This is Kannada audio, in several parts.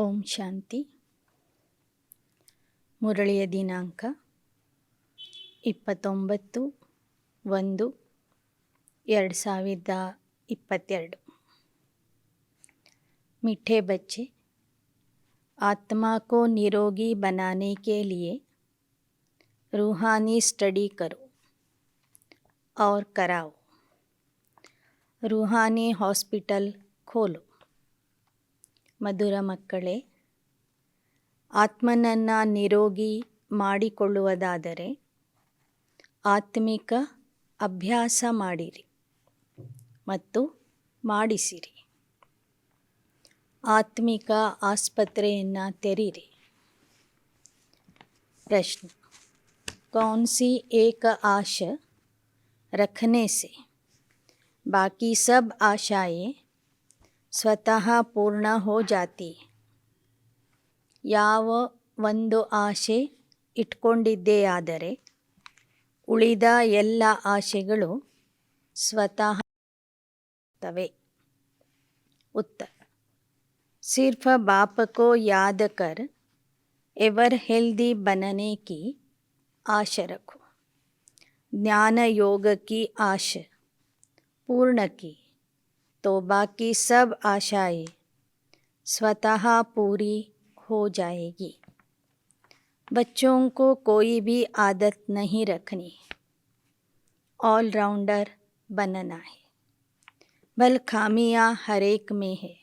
ಓಂ ಶಾಂತಿ. ಮುರಳಿಯ ದಿನಾಂಕ 29/1/2022. मीठे बच्चे, आत्मा को निरोगी बनाने के लिए रूहानी स्टडी करो और कराओ. रूहानी हॉस्पिटल खोलो. ಮಧುರ ಮಕ್ಕಳೇ, ಆತ್ಮನನ್ನು ನಿರೋಗಿ ಮಾಡಿಕೊಳ್ಳುವುದಾದರೆ ಆತ್ಮಿಕ ಅಭ್ಯಾಸ ಮಾಡಿರಿ ಮತ್ತು ಮಾಡಿಸಿರಿ. ಆತ್ಮಿಕ ಆಸ್ಪತ್ರೆಯನ್ನು ತೆರೀರಿ. ಪ್ರಶ್ನೆ: कौन सी एक आशा रखने से बाकी सब आशाएं ಸ್ವತಃ ಪೂರ್ಣ ಹೋ ಜಾತಿ? ಯಾವ ಒಂದು ಆಶೆ ಇಟ್ಕೊಂಡಿದ್ದೆಯಾದರೆ ಉಳಿದ ಎಲ್ಲ ಆಶೆಗಳು ಸ್ವತಃ ತವೆ. ಉತ್ತರ: सिर्फ बाप को याद कर एवर हेल्दी बनने की आशा रखो. ज्ञान योग की आशा पूर्ण की तो बाकी सब आशाएं स्वतः पूरी हो जाएगी. बच्चों को कोई भी आदत नहीं रखनी. ऑलराउंडर बनना है. भल खामियां हर एक में है,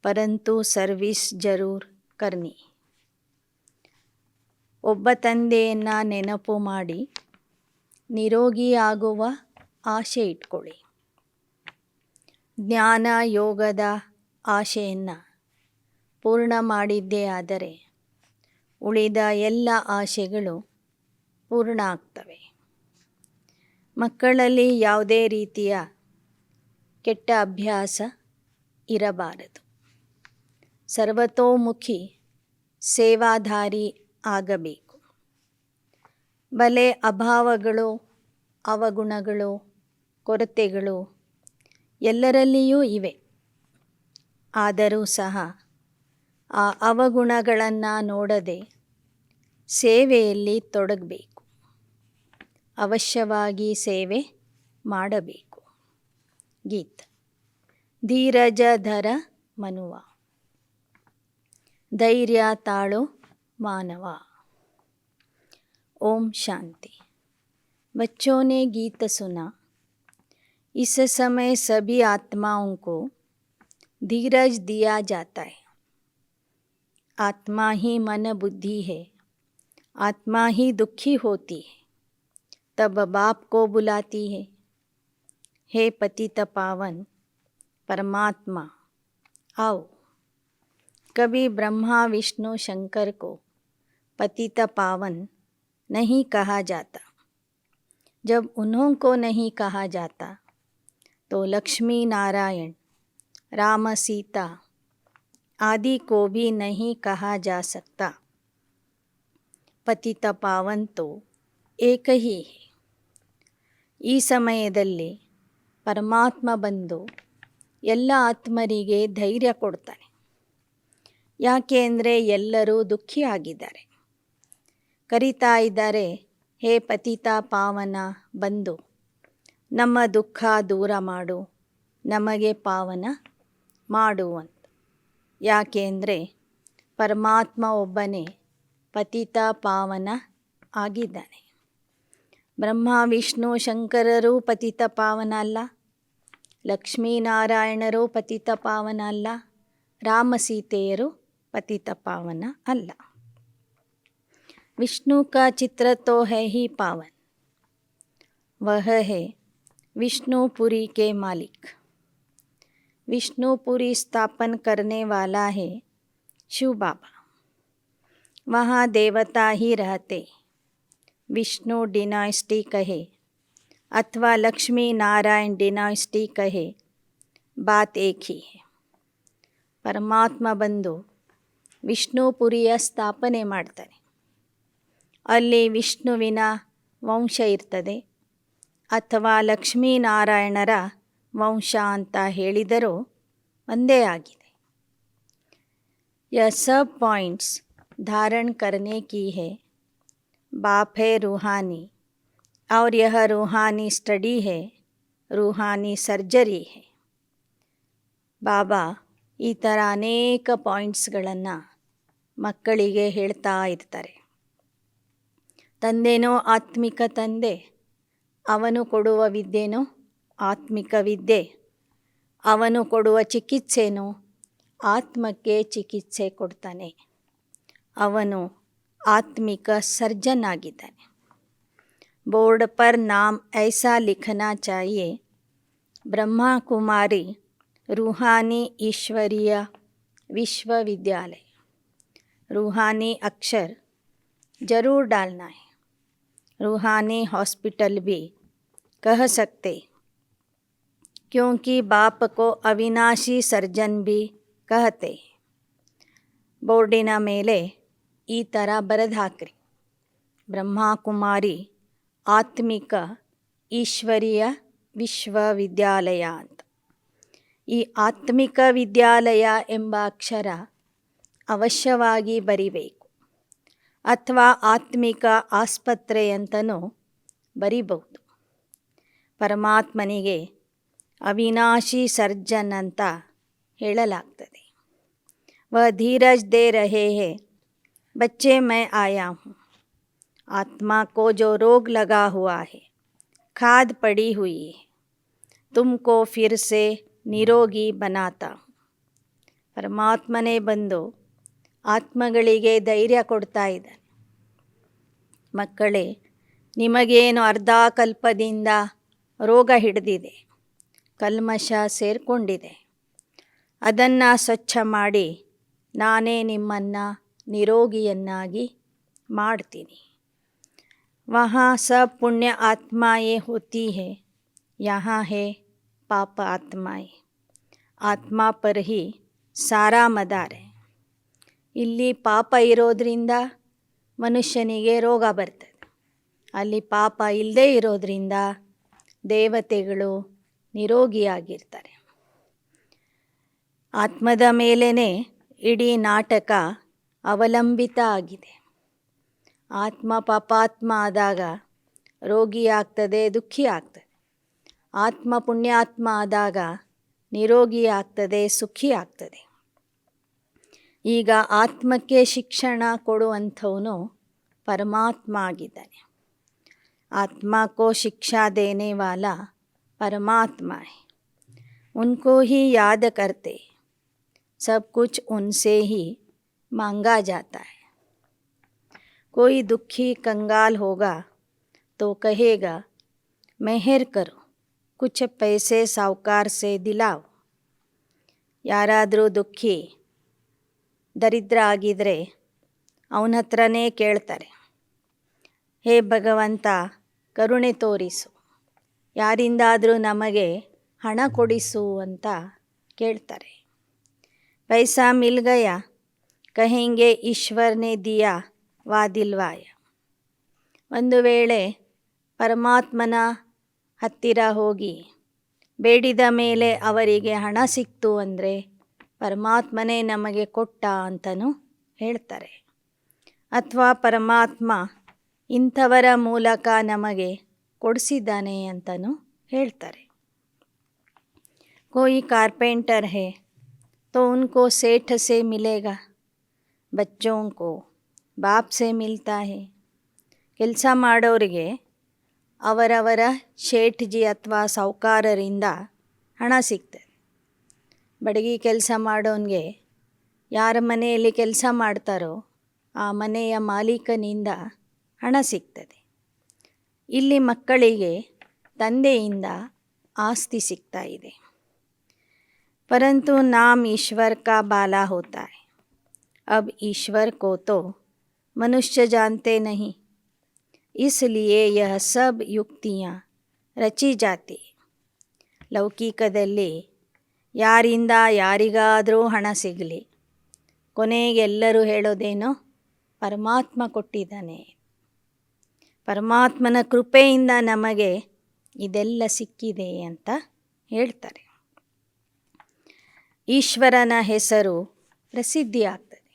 परंतु सर्विस जरूर करनी. ಒಬ್ಬ ತಂದೆಯನ್ನು ನೆನಪು ಮಾಡಿ ನಿರೋಗಿಯಾಗುವ ಆಶೆ ಇಟ್ಕೊಳ್ಳಿ. ಜ್ಞಾನ ಯೋಗದ ಆಶೆಯನ್ನು ಪೂರ್ಣ ಮಾಡಿದ್ದೇ ಆದರೆ ಉಳಿದ ಎಲ್ಲ ಆಶೆಗಳು ಪೂರ್ಣ ಆಗ್ತವೆ. ಮಕ್ಕಳಲ್ಲಿ ಯಾವುದೇ ರೀತಿಯ ಕೆಟ್ಟ ಅಭ್ಯಾಸ ಇರಬಾರದು. ಸರ್ವತೋಮುಖಿ ಸೇವಾಧಾರಿ ಆಗಬೇಕು. ಬಲೆ ಅಭಾವಗಳು, ಅವಗುಣಗಳು, ಕೊರತೆಗಳು ಎಲ್ಲರಲ್ಲಿಯೂ ಇವೆ. ಆದರೂ ಸಹ ಆ ಅವಗುಣಗಳನ್ನು ನೋಡದೆ ಸೇವೆಯಲ್ಲಿ ತೊಡಗಬೇಕು. ಅವಶ್ಯವಾಗಿ ಸೇವೆ ಮಾಡಬೇಕು. ಗೀತ. ಧೀರಜ ಧರ ಮನುವ, ಧೈರ್ಯ ತಾಳೋ ಮಾನವ. ओम शांति. बच्चों ने गीत सुना. इस समय सभी आत्माओं को धीरज दिया जाता है. आत्मा ही मन बुद्धि है. आत्मा ही दुखी होती है, तब बाप को बुलाती है, हे पतित पावन परमात्मा आओ. कभी ब्रह्मा विष्णु शंकर को पतित पावन नहीं कहा जाता. जब उन्हों को नहीं कहा जाता तो लक्ष्मी नारायण, राम सीता आदि को भी नहीं कहा जा सकता. पतित पावन तो एक ही है. ಈ ಸಮಯದಲ್ಲಿ ಪರಮಾತ್ಮ ಬಂದು ಎಲ್ಲ ಆತ್ಮರಿಗೆ ಧೈರ್ಯ ಕೊಡ್ತಾನೆ. ಯಾಕೆ ಅಂದರೆ ಎಲ್ಲರೂ ದುಃಖಿಯಾಗಿದ್ದಾರೆ. ಕರೀತಾ ಇದ್ದಾರೆ, ಹೇ ಪತಿತ ಪಾವನ ಬಂದು ನಮ್ಮ ದುಃಖ ದೂರ ಮಾಡು, ನಮಗೆ ಪಾವನ ಮಾಡು ಅಂತ. ಯಾಕೆ ಅಂದರೆ ಪರಮಾತ್ಮ ಒಬ್ಬನೇ ಪತಿತ ಪಾವನ ಆಗಿದ್ದಾನೆ. ಬ್ರಹ್ಮ ವಿಷ್ಣು ಶಂಕರರು ಪತಿತ ಪಾವನ ಅಲ್ಲ, ಲಕ್ಷ್ಮೀನಾರಾಯಣರು ಪತಿತ ಪಾವನ ಅಲ್ಲ, ರಾಮ ಸೀತೆಯರು ಪತಿತ ಪಾವನ ಅಲ್ಲ. विष्णु का चित्र तो है ही पावन. वह है विष्णुपुरी के मालिक. विष्णुपुरी स्थापन करने वाला है शिव बाबा. वहाँ देवता ही रहते. विष्णु डिनाइस्टी कहे अथवा लक्ष्मी नारायण डिनाइस्टी कहे, बात एक ही है. ಪರಮಾತ್ಮ ಬಂದು ವಿಷ್ಣುಪುರಿಯ ಸ್ಥಾಪನೆ ಮಾಡ್ತಾನೆ. ಅಲ್ಲಿ ವಿಷ್ಣುವಿನ ವಂಶ ಇರ್ತದೆ ಅಥವಾ ಲಕ್ಷ್ಮೀನಾರಾಯಣರ ವಂಶ ಅಂತ ಹೇಳಿದರೂ ಒಂದೇ ಆಗಿದೆ. यह सब पॉइंट्स धारण करने की है। बाप है रूहानी और यह रूहानी स्टडी है, ರೂಹಾನಿ ಸರ್ಜರಿ है. ಬಾಬಾ ಈ ಥರ ಅನೇಕ ಪಾಯಿಂಟ್ಸ್ಗಳನ್ನು ಮಕ್ಕಳಿಗೆ ಹೇಳ್ತಾ ಇರ್ತಾರೆ. ತಂದೆನೋ ಆತ್ಮಿಕ ತಂದೆ, ಅವನು ಕೊಡುವ ವಿದ್ಯೆನೋ ಆತ್ಮಿಕ ವಿದ್ಯೆ, ಅವನು ಕೊಡುವ ಚಿಕಿತ್ಸೆನೋ ಆತ್ಮಕ್ಕೆ ಚಿಕಿತ್ಸೆ ಕೊಡ್ತಾನೆ. ಅವನು ಆತ್ಮಿಕ ಸರ್ಜನ್ ಆಗಿದ್ದಾನೆ. बोर्ड पर नाम ऐसा लिखना चाहिए, ब्रह्मा कुमारी रूहानी ईश्वरीय विश्वविद्यालय. रूहानी अक्षर ज़रूर डालना है. रूहानी हॉस्पिटल भी कह सकते, क्योंकि बाप को अविनाशी सर्जन भी कहते. ಬೋರ್ಡಿನ ಮೇಲೆ ಈ ಥರ ಬರೆದು ಹಾಕ್ರಿ, ಬ್ರಹ್ಮಾ ಕುಮಾರಿ ಆತ್ಮಿಕ ಈಶ್ವರೀಯ ವಿಶ್ವವಿದ್ಯಾಲಯ ಅಂತ. ಈ ಆತ್ಮಿಕ ವಿದ್ಯಾಲಯ ಎಂಬ ಅಕ್ಷರ ಅವಶ್ಯವಾಗಿ ಬರಿಬೇಕು, ಅಥವಾ ಆತ್ಮಿಕ ಆಸ್ಪತ್ರೆ ಅಂತಲೂ ಬರಿಬಹುದು. ಪರಮಾತ್ಮನಿಗೆ ಅವಿನಾಶಿ ಸರ್ಜನ್ ಅಂತ ಹೇಳಲಾಗ್ತದೆ. वह धीरज दे रहे हैं, बच्चे मैं आया हूँ. आत्मा को जो रोग लगा हुआ है, खाद पड़ी हुई है, तुमको फिर से निरोगी बनाता हूँ. ಪರಮಾತ್ಮನೇ ಬಂದು ಆತ್ಮಗಳಿಗೆ ಧೈರ್ಯ ಕೊಡ್ತಾ ಇದ್ದಾನೆ. ಮಕ್ಕಳೇ, ನಿಮಗೇನು ಅರ್ಧ ಕಲ್ಪದಿಂದ ರೋಗ ಹಿಡಿದಿದೆ, ಕಲ್ಮಶ ಸೇರಿಕೊಂಡಿದೆ, ಅದನ್ನು ಸ್ವಚ್ಛ ಮಾಡಿ ನಾನೇ ನಿಮ್ಮನ್ನು ನಿರೋಗಿಯನ್ನಾಗಿ ಮಾಡ್ತೀನಿ. वहाँ सब पुण्य आत्माएं होती है, यहाँ है पाप आत्माएं. आत्मा पर ही सारा मदार है. ಇಲ್ಲಿ ಪಾಪ ಇರೋದ್ರಿಂದ ಮನುಷ್ಯನಿಗೆ ರೋಗ ಬರ್ತದೆ, ಅಲ್ಲಿ ಪಾಪ ಇಲ್ಲದೇ ಇರೋದ್ರಿಂದ ದೇವತೆಗಳು ನಿರೋಗಿಯಾಗಿರ್ತಾರೆ. ಆತ್ಮದ ಮೇಲೇ ಇಡೀ ನಾಟಕ ಅವಲಂಬಿತ ಆಗಿದೆ. ಆತ್ಮ ಪಾಪಾತ್ಮ ಆದಾಗ ರೋಗಿ ಆಗ್ತದೆ, ದುಃಖಿ ಆಗ್ತದೆ. ಆತ್ಮ ಪುಣ್ಯಾತ್ಮ ಆದಾಗ ನಿರೋಗಿ ಆಗ್ತದೆ, ಸುಖಿ ಆಗ್ತದೆ. ಈಗ ಆತ್ಮಕ್ಕೆ ಶಿಕ್ಷಣ ಕೊಡುವಂಥವನು ಪರಮಾತ್ಮ ಆಗಿದ್ದಾನೆ. ಆತ್ಮ ಕೋ ಶಿಕ್ಷಾ ದೇನೆ ವಾಲಾ ಪರಮಾತ್ಮ है. उनको ही याद करते, सब कुछ उनसे ही मांगा जाता है. कोई दुखी कंगाल होगा तो कहेगा मेहर करो, कुछ पैसे साहूकार से दिलाओ. ಯಾರಾದರೂ ದುಃಖಿ ದರಿದ್ರ ಆಗಿದ್ದರೆ ಅವನ ಹತ್ರನೇ ಕೇಳ್ತಾರೆ, ಹೇ ಭಗವಂತ ಕರುಣೆ ತೋರಿಸು, ಯಾರಿಂದಾದರೂ ನಮಗೆ ಹಣ ಕೊಡಿಸು ಅಂತ ಕೇಳ್ತಾರೆ. ಪೈಸಾ ಮಿಲ್ ಗಯಾ ಕಹೆಂಗೆ ಈಶ್ವರನೇ ದಿಯಾ ವಾ ದಿಲ್ವಾಯ. ಒಂದು ವೇಳೆ ಪರಮಾತ್ಮನ ಹತ್ತಿರ ಹೋಗಿ ಬೇಡಿದ ಮೇಲೆ ಅವರಿಗೆ ಹಣ ಸಿಕ್ತು ಅಂದರೆ ಪರಮಾತ್ಮನೇ ನಮಗೆ ಕೊಟ್ಟ ಅಂತಲೂ ಹೇಳ್ತಾರೆ. ಅಥವಾ ಪರಮಾತ್ಮ ಇಂಥವರ ಮೂಲಕ ನಮಗೆ ಕೊಡಿಸಿದ್ದಾನೆ ಅಂತಲೂ ಹೇಳ್ತಾರೆ. कोई कारपेंटर है तो उनको सेठ से मिलेगा, बच्चों को बाप से मिलता है. ಕೆಲಸ ಮಾಡೋರಿಗೆ ಅವರವರ ಶೇಠ್ಜಿ ಅಥವಾ ಸಾಹುಕಾರರಿಂದ ಹಣ ಸಿಗ್ತದೆ. ಬಡಗಿ ಕೆಲಸ ಮಾಡೋನಿಗೆ ಯಾರ ಮನೆಯಲ್ಲಿ ಕೆಲಸ ಮಾಡ್ತಾರೋ ಆ ಮನೆಯ ಮಾಲೀಕನಿಂದ ಹಣ ಸಿಗ್ತದೆ. ಇಲ್ಲಿ ಮಕ್ಕಳಿಗೆ ತಂದೆಯಿಂದ ಆಸ್ತಿ ಸಿಗ್ತಾ ಇದೆ. परंतु नाम ईश्वर का बाला होता है. अब ईश्वर को तो मनुष्य जानते नहीं, इसलिए यह सब युक्तियाँ रची जाती. ಲೌಕಿಕದಲ್ಲಿ ಯಾರಿಂದ ಯಾರಿಗಾದರೂ ಹಣ ಸಿಗಲಿ, ಕೊನೆಗೆ ಎಲ್ಲರೂ ಹೇಳೋದೇನೋ ಪರಮಾತ್ಮ ಕೊಟ್ಟಿದ್ದಾನೆ, ಪರಮಾತ್ಮನ ಕೃಪೆಯಿಂದ ನಮಗೆ ಇದೆಲ್ಲ ಸಿಕ್ಕಿದೆ ಅಂತ ಹೇಳ್ತಾರೆ. ಈಶ್ವರನ ಹೆಸರು ಪ್ರಸಿದ್ಧಿ ಆಗ್ತದೆ.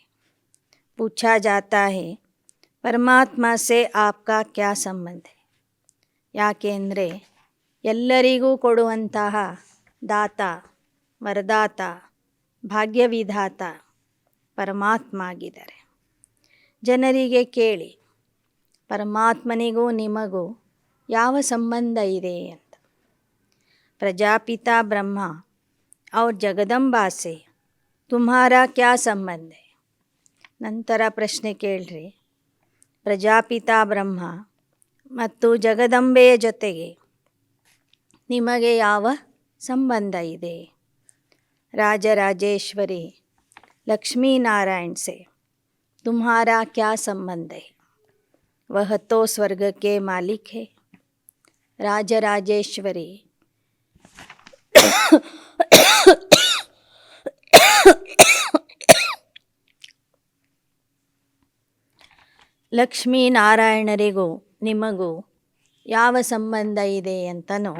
पूछा जाता है ಪರಮಾತ್ಮ से आपका क्या ಸಂಬಂಧ है. ಯಾಕೆಂದರೆ ಎಲ್ಲರಿಗೂ ಕೊಡುವಂತಹ ದಾತ, ವರದಾತ, ಭಾಗ್ಯವಿಧಾತ ಪರಮಾತ್ಮ ಆಗಿದ್ದಾರೆ. ಜನರಿಗೆ ಕೇಳಿ, ಪರಮಾತ್ಮನಿಗೂ ನಿಮಗೂ ಯಾವ ಸಂಬಂಧ ಇದೆ ಅಂತ. ಪ್ರಜಾಪಿತಾ ಬ್ರಹ್ಮ और ಜಗದಂಬಾ से तुम्हारा क्या ಸಂಬಂಧ है. ನಂತರ ಪ್ರಶ್ನೆ ಕೇಳ್ರಿ, ಪ್ರಜಾಪಿತಾ ಬ್ರಹ್ಮ ಮತ್ತು ಜಗದಂಬೆಯ ಜೊತೆಗೆ ನಿಮಗೆ ಯಾವ ಸಂಬಂಧ ಇದೆ. ರಾಜರಾಜೇಶ್ವರಿ लक्ष्मीनारायण से तुम्हारा क्या संबंध है. वह तो स्वर्ग के मालिक है. राजराजेश्वरी ಲಕ್ಷ್ಮೀನಾರಾಯಣರಿಗೂ ನಿಮಗೂ ಯಾವ ಸಂಬಂಧ ಇದೆ ಅಂತನೂ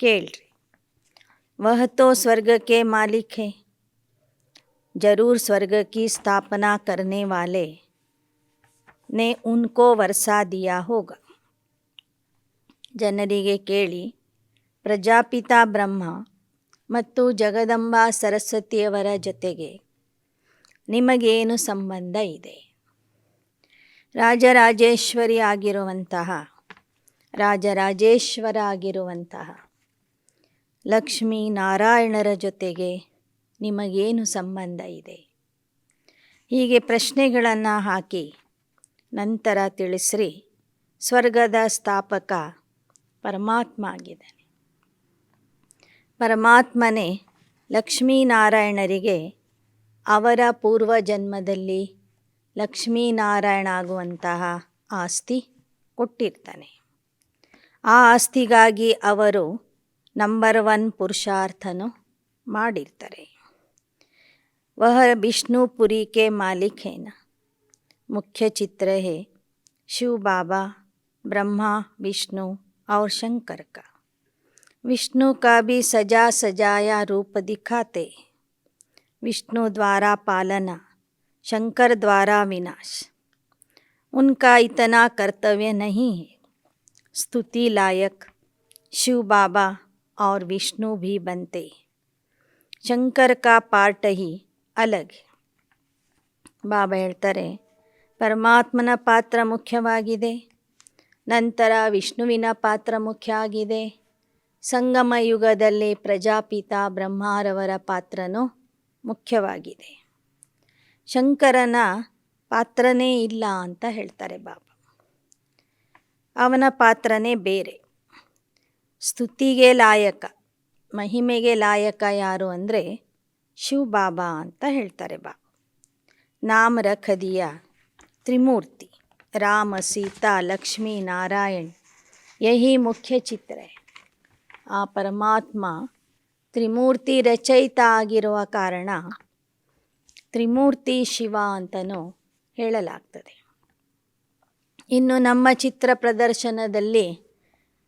ಕೇಳ್ರಿ. वह तो स्वर्ग के मालिक है. जरूर स्वर्ग की स्थापना करने वाले ने उनको वर्षा दिया होगा. ಜನರಿಗೆ ಕೇಳಿ, ಪ್ರಜಾಪಿತಾ ಬ್ರಹ್ಮ ಮತ್ತು ಜಗದಂಬಾ ಸರಸ್ವತಿಯವರ ಜೊತೆಗೆ ನಿಮಗೇನು ಸಂಬಂಧ ಇದೆ. ರಾಜರಾಜೇಶ್ವರಿ ಆಗಿರುವಂತಹ, ರಾಜರಾಜೇಶ್ವರ ಆಗಿರುವಂತಹ ಲಕ್ಷ್ಮೀನಾರಾಯಣರ ಜೊತೆಗೆ ನಿಮಗೇನು ಸಂಬಂಧ ಇದೆ. ಹೀಗೆ ಪ್ರಶ್ನೆಗಳನ್ನು ಹಾಕಿ ನಂತರ ತಿಳಿಸ್ರಿ. ಸ್ವರ್ಗದ ಸ್ಥಾಪಕ ಪರಮಾತ್ಮ ಆಗಿದ್ದಾನೆ. ಪರಮಾತ್ಮನೇ ಲಕ್ಷ್ಮೀನಾರಾಯಣರಿಗೆ ಅವರ ಪೂರ್ವ ಜನ್ಮದಲ್ಲಿ ಲಕ್ಷ್ಮೀನಾರಾಯಣ ಆಗುವಂತಹ ಆಸ್ತಿ ಕೊಟ್ಟಿರ್ತಾನೆ. ಆ ಆಸ್ತಿಗಾಗಿ ಅವರು ನಂಬರ್ 1 ಪುರುಷಾರ್ಥನೂ ಮಾಡಿರ್ತಾರೆ. वह विष्णुपुरी के मालिक है ना. मुख्य चित्र है शिव बाबा, ब्रह्मा, विष्णु और शंकर का. विष्णु का भी सजा सजाया रूप दिखाते. विष्णु द्वारा पालना, शंकर द्वारा विनाश. उनका इतना कर्तव्य नहीं है. स्तुति लायक शिव बाबा और विष्णु भी बनते. ಶಂಕರ ಕಾ ಪಾರ್ಟ್ ಹಿ ಅಲಗ್. ಬಾಬಾ ಹೇಳ್ತಾರೆ, ಪರಮಾತ್ಮನ ಪಾತ್ರ ಮುಖ್ಯವಾಗಿದೆ, ನಂತರ ವಿಷ್ಣುವಿನ ಪಾತ್ರ ಮುಖ್ಯ ಆಗಿದೆ. ಸಂಗಮ ಯುಗದಲ್ಲಿ ಪ್ರಜಾಪಿತಾ ಬ್ರಹ್ಮರವರ ಪಾತ್ರನೂ ಮುಖ್ಯವಾಗಿದೆ. ಶಂಕರನ ಪಾತ್ರನೇ ಇಲ್ಲ ಅಂತ ಹೇಳ್ತಾರೆ ಬಾಬಾ. ಅವನ ಪಾತ್ರನೇ ಬೇರೆ. ಸ್ತುತಿಗೆ ಲಾಯಕ, ಮಹಿಮೆಗೆ ಲಾಯಕ ಯಾರು ಅಂದರೆ ಶಿವ ಬಾಬಾ ಅಂತ ಹೇಳ್ತಾರೆ ಬಾಬಾ. ನಾಮ ರಖ ದಿಯಾ ತ್ರಿಮೂರ್ತಿ ರಾಮ, ಸೀತಾ, ಲಕ್ಷ್ಮೀ, ನಾರಾಯಣ್. ಯಹಿ ಮುಖ್ಯ ಚಿತ್ರ. ಆ ಪರಮಾತ್ಮ ತ್ರಿಮೂರ್ತಿ ರಚಯಿತ ಆಗಿರುವ ಕಾರಣ ತ್ರಿಮೂರ್ತಿ ಶಿವ ಅಂತಲೂ ಹೇಳಲಾಗ್ತದೆ. ಇನ್ನು ನಮ್ಮ ಚಿತ್ರ ಪ್ರದರ್ಶನದಲ್ಲಿ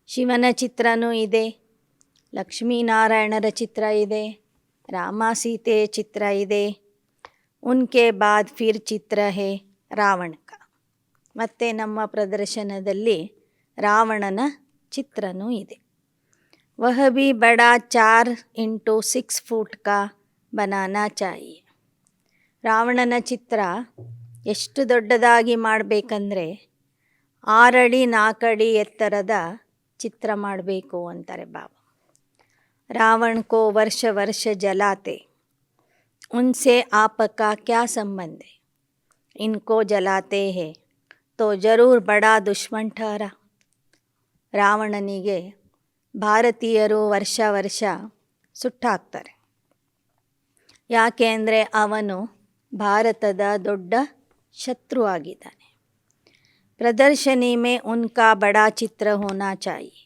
ಶಿವನ ಚಿತ್ರನೂ ಇದೆ, ಲಕ್ಷ್ಮೀನಾರಾಯಣರ ಚಿತ್ರ ಇದೆ, ರಾಮ ಸೀತೆಯ ಚಿತ್ರ ಇದೆ. ಉನ್ಕೆ ಬಾದ್ ಫಿರ್ ಚಿತ್ರ ಹೇ ರಾವಣ ಕಾ. ಮತ್ತು ನಮ್ಮ ಪ್ರದರ್ಶನದಲ್ಲಿ ರಾವಣನ ಚಿತ್ರನೂ ಇದೆ. ವಹ ಭಿ ಬಡಾ 4x6 ಫೂಟ್ ಕಾ ಬನಾನಾ ಚಾಹಿಯೆ. ರಾವಣನ ಚಿತ್ರ ಎಷ್ಟು ದೊಡ್ಡದಾಗಿ ಮಾಡಬೇಕಂದ್ರೆ 6 ಅಡಿ 4 ಅಡಿ ಎತ್ತರದ ಚಿತ್ರ ಮಾಡಬೇಕು ಅಂತಾರೆ ಬಾಬಾ. रावण को वर्ष वर्ष जलाते, उनसे आपका क्या संबंध है. इनको जलाते हैं तो जरूर बड़ा दुश्मन ठहरा. ರಾವಣನಿಗೆ ಭಾರತೀಯರು ವರ್ಷ ವರ್ಷ ಸುಟ್ಟಾಕ್ತಾರೆ. ಯಾಕೆ ಅಂದರೆ ಅವನು ಭಾರತದ ದೊಡ್ಡ ಶತ್ರು ಆಗಿದ್ದಾನೆ. ಪ್ರದರ್ಶನಿ में उनका बड़ा चित्र होना चाहिए.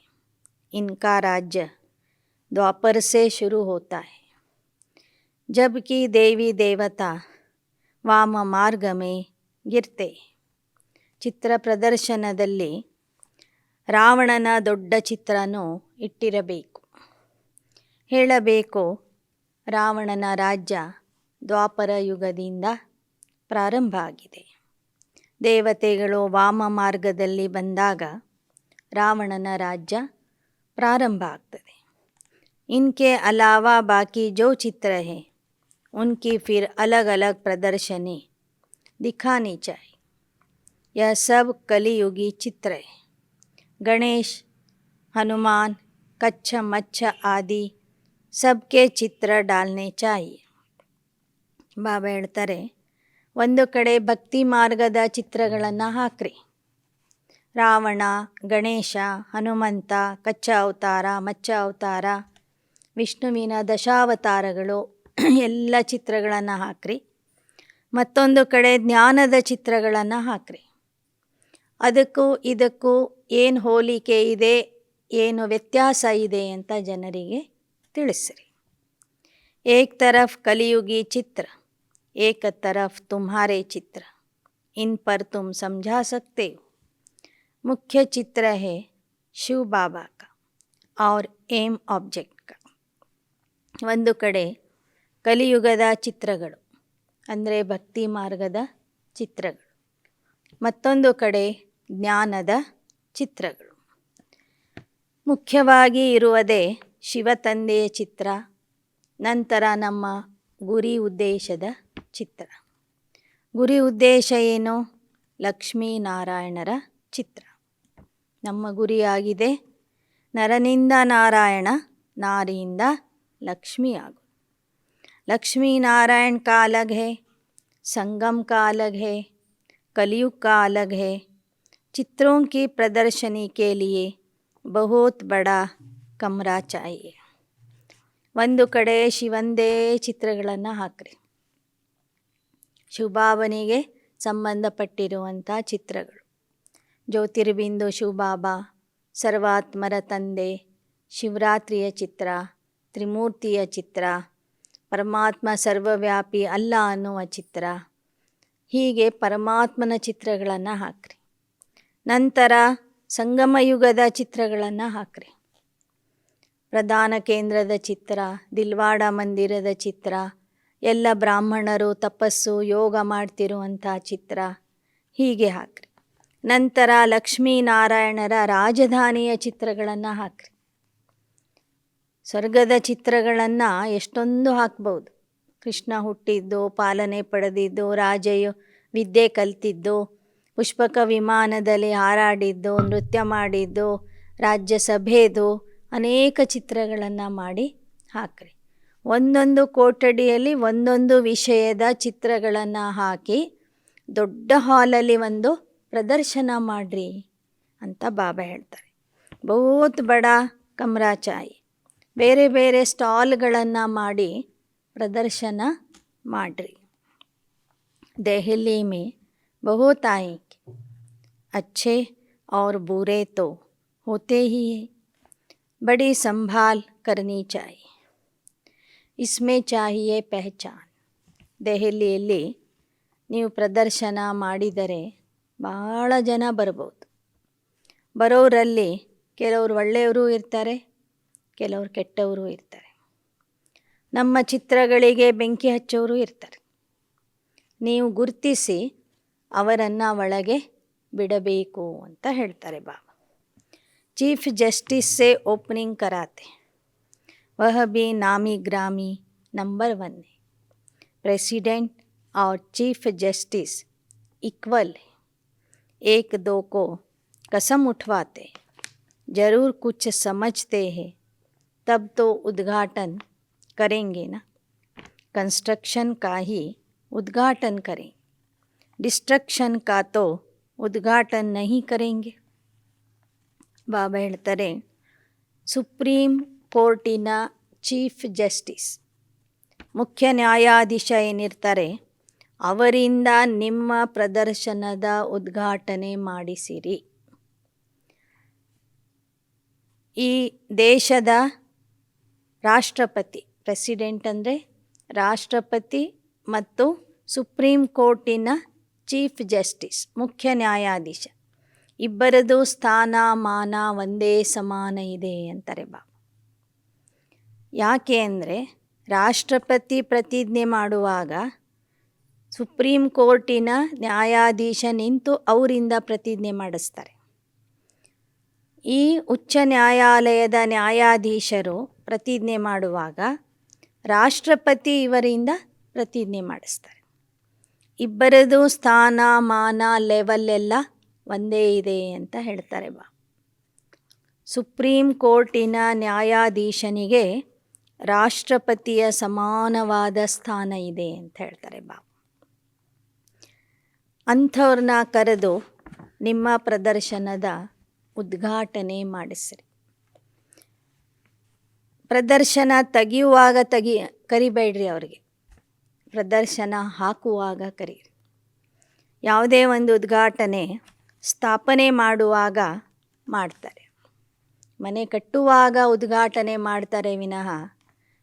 इनका राज्य द्वापर से शुरू होता है, जबकि देवी देवता वाम मार्ग में गिरते. ಚಿತ್ರ ಪ್ರದರ್ಶನದಲ್ಲಿ ರಾವಣನ ದೊಡ್ಡ ಚಿತ್ರನೂ ಇಟ್ಟಿರಬೇಕು. ಹೇಳಬೇಕು, ರಾವಣನ ರಾಜ್ಯ ದ್ವಾಪರ ಯುಗದಿಂದ ಪ್ರಾರಂಭ ಆಗಿದೆ. ದೇವತೆಗಳು ವಾಮ ಮಾರ್ಗದಲ್ಲಿ ಬಂದಾಗ ರಾವಣನ ರಾಜ್ಯ ಪ್ರಾರಂಭ ಆಗ್ತದೆ. ಇನ್ಕೆ ಅಲಾವಾ ಬಾಕಿ ಜೋ ಚಿತ್ರ ಹೈ ಉನ್ಕಿ ಫಿರ್ ಅಲಗ್ ಅಲಗ್ ಪ್ರದರ್ಶನಿ ದಿಖಾನಿ ಚಾಹಿए. यह सब कलियुगी चित्र है. गणेश, हनुमान, कच्छ मच्छ आदि सबके ಚಿತ್ರ ಡಾಲ್ನೆ ಚಾಹಿए. ಬಾಬಾ ಹೇಳ್ತಾರೆ, ಒಂದು ಕಡೆ ಭಕ್ತಿ ಮಾರ್ಗದ ಚಿತ್ರಗಳನ್ನು ಹಾಕ್ರಿ. ರಾವಣ, ಗಣೇಶ, ಹನುಮಂತ, ಕಚ್ಚ ಅವತಾರ, ಮಚ್ಚ ಅವತಾರ, ವಿಷ್ಣುವಿನ ದಶಾವತಾರಗಳು ಎಲ್ಲ ಚಿತ್ರಗಳನ್ನು ಹಾಕ್ರಿ. ಮತ್ತೊಂದು ಕಡೆ ಜ್ಞಾನದ ಚಿತ್ರಗಳನ್ನು ಹಾಕ್ರಿ. ಅದಕ್ಕೂ ಇದಕ್ಕೂ ಏನು ಹೋಲಿಕೆ ಇದೆ, ಏನು ವ್ಯತ್ಯಾಸ ಇದೆ ಅಂತ ಜನರಿಗೆ ತಿಳಿಸ್ರಿ. ಏಕ್ ತರಫ್ ಕಲಿಯುಗಿ ಚಿತ್ರ, ಏಕ ತರಫ್ ತುಮ್ಹಾರೆ ಚಿತ್ರ, ಇನ್ ಪರ್ ತುಮ್ ಸಮझा सकते हो. मुख्य चित्र है ಶಿವ ಬಾಬಾ का और एम ऑब्जेक्ट का. ಒಂದು ಕಡೆ ಕಲಿಯುಗದ ಚಿತ್ರಗಳು ಅಂದರೆ ಭಕ್ತಿ ಮಾರ್ಗದ ಚಿತ್ರಗಳು, ಮತ್ತೊಂದು ಕಡೆ ಜ್ಞಾನದ ಚಿತ್ರಗಳು. ಮುಖ್ಯವಾಗಿ ಇರುವುದೇ ಶಿವ ತಂದೆಯ ಚಿತ್ರ, ನಂತರ ನಮ್ಮ ಗುರಿ ಉದ್ದೇಶದ ಚಿತ್ರ. ಗುರಿ ಉದ್ದೇಶ ಏನು? ಲಕ್ಷ್ಮೀನಾರಾಯಣರ ಚಿತ್ರ. ನಮ್ಮ ಗುರಿಯಾಗಿದೆ ನರನಿಂದ ನಾರಾಯಣ, ನಾರಿಯಿಂದ ಲಕ್ಷ್ಮಿ ಆಗು. लक्ष्मी नारायण का अलग है, संगम का अलग है, कलयुग का अलग है. चित्रों की प्रदर्शनी के लिए बहुत बड़ा कमरा चाहिए. ಒಂದು ಕಡೆ ಶಿವಂದೇ ಚಿತ್ರಗಳನ್ನು ಹಾಕ್ರಿ. ಶಿವಬಾಬನಿಗೆ ಸಂಬಂಧಪಟ್ಟಿರುವಂಥ ಚಿತ್ರಗಳು. ಜ್ಯೋತಿರ್ಬಿಂದು ಶಿವಬಾಬಾ, ಸರ್ವಾತ್ಮರ ತಂದೆ, ಶಿವರಾತ್ರಿಯ ಚಿತ್ರ, ತ್ರಿಮೂರ್ತಿಯ ಚಿತ್ರ, ಪರಮಾತ್ಮ ಸರ್ವವ್ಯಾಪಿ ಅಲ್ಲ ಅನ್ನುವ ಚಿತ್ರ, ಹೀಗೆ ಪರಮಾತ್ಮನ ಚಿತ್ರಗಳನ್ನು ಹಾಕ್ರಿ. ನಂತರ ಸಂಗಮಯುಗದ ಚಿತ್ರಗಳನ್ನು ಹಾಕ್ರಿ. ಪ್ರಧಾನ ಕೇಂದ್ರದ ಚಿತ್ರ, ದಿಲ್ವಾಡ ಮಂದಿರದ ಚಿತ್ರ, ಎಲ್ಲ ಬ್ರಾಹ್ಮಣರು ತಪಸ್ಸು ಯೋಗ ಮಾಡ್ತಿರುವಂಥ ಚಿತ್ರ, ಹೀಗೆ ಹಾಕ್ರಿ. ನಂತರ ಲಕ್ಷ್ಮೀನಾರಾಯಣರ ರಾಜಧಾನಿಯ ಚಿತ್ರಗಳನ್ನು ಹಾಕ್ರಿ. ಸ್ವರ್ಗದ ಚಿತ್ರಗಳನ್ನು ಎಷ್ಟೊಂದು ಹಾಕ್ಬೋದು. ಕೃಷ್ಣ ಹುಟ್ಟಿದ್ದು, ಪಾಲನೆ ಪಡೆದಿದ್ದು, ರಾಜೆಯು ವಿದ್ಯೆ ಕಲಿತಿದ್ದು, ಪುಷ್ಪಕ ವಿಮಾನದಲ್ಲಿ ಹಾರಾಡಿದ್ದು, ನೃತ್ಯ ಮಾಡಿದ್ದು, ರಾಜ್ಯಸಭೆದು ಅನೇಕ ಚಿತ್ರಗಳನ್ನು ಮಾಡಿ ಹಾಕ್ರಿ. ಒಂದೊಂದು ಕೊಠಡಿಯಲ್ಲಿ ಒಂದೊಂದು ವಿಷಯದ ಚಿತ್ರಗಳನ್ನು ಹಾಕಿ ದೊಡ್ಡ ಹಾಲಲ್ಲಿ ಒಂದು ಪ್ರದರ್ಶನ ಮಾಡಿರಿ ಅಂತ ಬಾಬಾ ಹೇಳ್ತಾರೆ. ಬಹುತ್ ಬಡ ಕಮ್ರಾ ಚಾಯಿ. ಬೇರೆ ಬೇರೆ ಸ್ಟಾಲ್ಗಳನ್ನು ಮಾಡಿ ಪ್ರದರ್ಶನ ಮಾಡಿರಿ. ದೆಹಲಿ में बहुत आएंगे, अच्छे और बुरे तो होते ही हैं, बड़ी संभाल करनी चाहिए, इसमें चाहिए पहचान. ದೆಹಲಿಯಲ್ಲಿ ನೀವು ಪ್ರದರ್ಶನ ಮಾಡಿದರೆ ಬಹಳ ಜನ ಬರ್ಬೋದು. ಬರೋರಲ್ಲಿ ಕೆಲವರು ಒಳ್ಳೆಯವರು ಇರ್ತಾರೆ, ಕೆಲವರು ಕೆಟ್ಟವರು ಇರ್ತಾರೆ. ನಮ್ಮ ಚಿತ್ರಗಳಿಗೆ ಬೆಂಕಿ ಹಚ್ಚೋರು ಇರ್ತಾರೆ. ನೀವು ಗುರುತಿಸಿ ಅವರನ್ನು ಒಳಗೆ ಬಿಡಬೇಕು ಅಂತ ಹೇಳ್ತಾರೆ ಬಾಬಾ. ಚೀಫ್ ಜಸ್ಟಿಸ್ ಸೆ ಓಪನಿಂಗ್ ಕರಾತೆ, ವಹ ಭಿ ನಾಮಿ ಗ್ರಾಮಿ ನಂಬರ್ 1 है. प्रेसिडेंट और चीफ जस्टिस इक्वल है. एक दो को कसम उठवाते, ज़रूर कुछ समझते हैं, तब तो उद्घाटन करेंगे ना. कंस्ट्रक्शन का ही उद्घाटन करें, डिस्ट्रक्शन का तो उद्घाटन नहीं करेंगे. ಬಾಬಾ ಹೇಳ್ತಾರೆ, ಸುಪ್ರೀಂ ಕೋರ್ಟಿನ ಚೀಫ್ ಜಸ್ಟಿಸ್, ಮುಖ್ಯ ನ್ಯಾಯಾಧೀಶ ಏನಿರ್ತಾರೆ, ಅವರಿಂದ ನಿಮ್ಮ ಪ್ರದರ್ಶನದ ಉದ್ಘಾಟನೆ ಮಾಡಿಸಿರಿ. ಈ ದೇಶದ ರಾಷ್ಟ್ರಪತಿ, ಪ್ರೆಸಿಡೆಂಟ್ ಅಂದರೆ ರಾಷ್ಟ್ರಪತಿ, ಮತ್ತು ಸುಪ್ರೀಂ ಕೋರ್ಟಿನ ಚೀಫ್ ಜಸ್ಟಿಸ್ ಮುಖ್ಯ ನ್ಯಾಯಾಧೀಶ, ಇಬ್ಬರದು ಸ್ಥಾನ ಮಾನ ಒಂದೇ ಸಮಾನ ಇದೆ ಅಂತಾರೆ ಬಾಬಾ. ಯಾಕೆ ಅಂದರೆ ರಾಷ್ಟ್ರಪತಿ ಪ್ರತಿಜ್ಞೆ ಮಾಡುವಾಗ ಸುಪ್ರೀಂ ಕೋರ್ಟಿನ ನ್ಯಾಯಾಧೀಶ ನಿಂತು ಅವರಿಂದ ಪ್ರತಿಜ್ಞೆ ಮಾಡಿಸ್ತಾರೆ. ಈ ಉಚ್ಚ ನ್ಯಾಯಾಲಯದ ನ್ಯಾಯಾಧೀಶರು ಪ್ರತಿಜ್ಞೆ ಮಾಡುವಾಗ ರಾಷ್ಟ್ರಪತಿ ಇವರಿಂದ ಪ್ರತಿಜ್ಞೆ ಮಾಡಿಸ್ತಾರೆ. ಇಬ್ಬರದು ಸ್ಥಾನ ಮಾನ ಲೆವೆಲ್ ಎಲ್ಲ ಒಂದೇ ಇದೆ ಅಂತ ಹೇಳ್ತಾರೆ ಸುಪ್ರೀಂ ಕೋರ್ಟಿನ ನ್ಯಾಯಾಧೀಶನಿಗೆ ರಾಷ್ಟ್ರಪತಿಯ ಸಮಾನವಾದ ಸ್ಥಾನ ಇದೆ ಅಂತ ಹೇಳ್ತಾರೆ ಅಂಥವ್ರನ್ನ ಕರೆದು ನಿಮ್ಮ ಪ್ರದರ್ಶನದ ಉದ್ಘಾಟನೆ ಮಾಡಿಸ್ರಿ. ಪ್ರದರ್ಶನ ತೆಗೆಯುವಾಗ ಕರಿಬೇಡ್ರಿ ಅವ್ರಿಗೆ, ಪ್ರದರ್ಶನ ಹಾಕುವಾಗ ಕರೀರಿ. ಯಾವುದೇ ಒಂದು ಉದ್ಘಾಟನೆ ಸ್ಥಾಪನೆ ಮಾಡುವಾಗ ಮಾಡ್ತಾರೆ, ಮನೆ ಕಟ್ಟುವಾಗ ಉದ್ಘಾಟನೆ ಮಾಡ್ತಾರೆ ವಿನಃ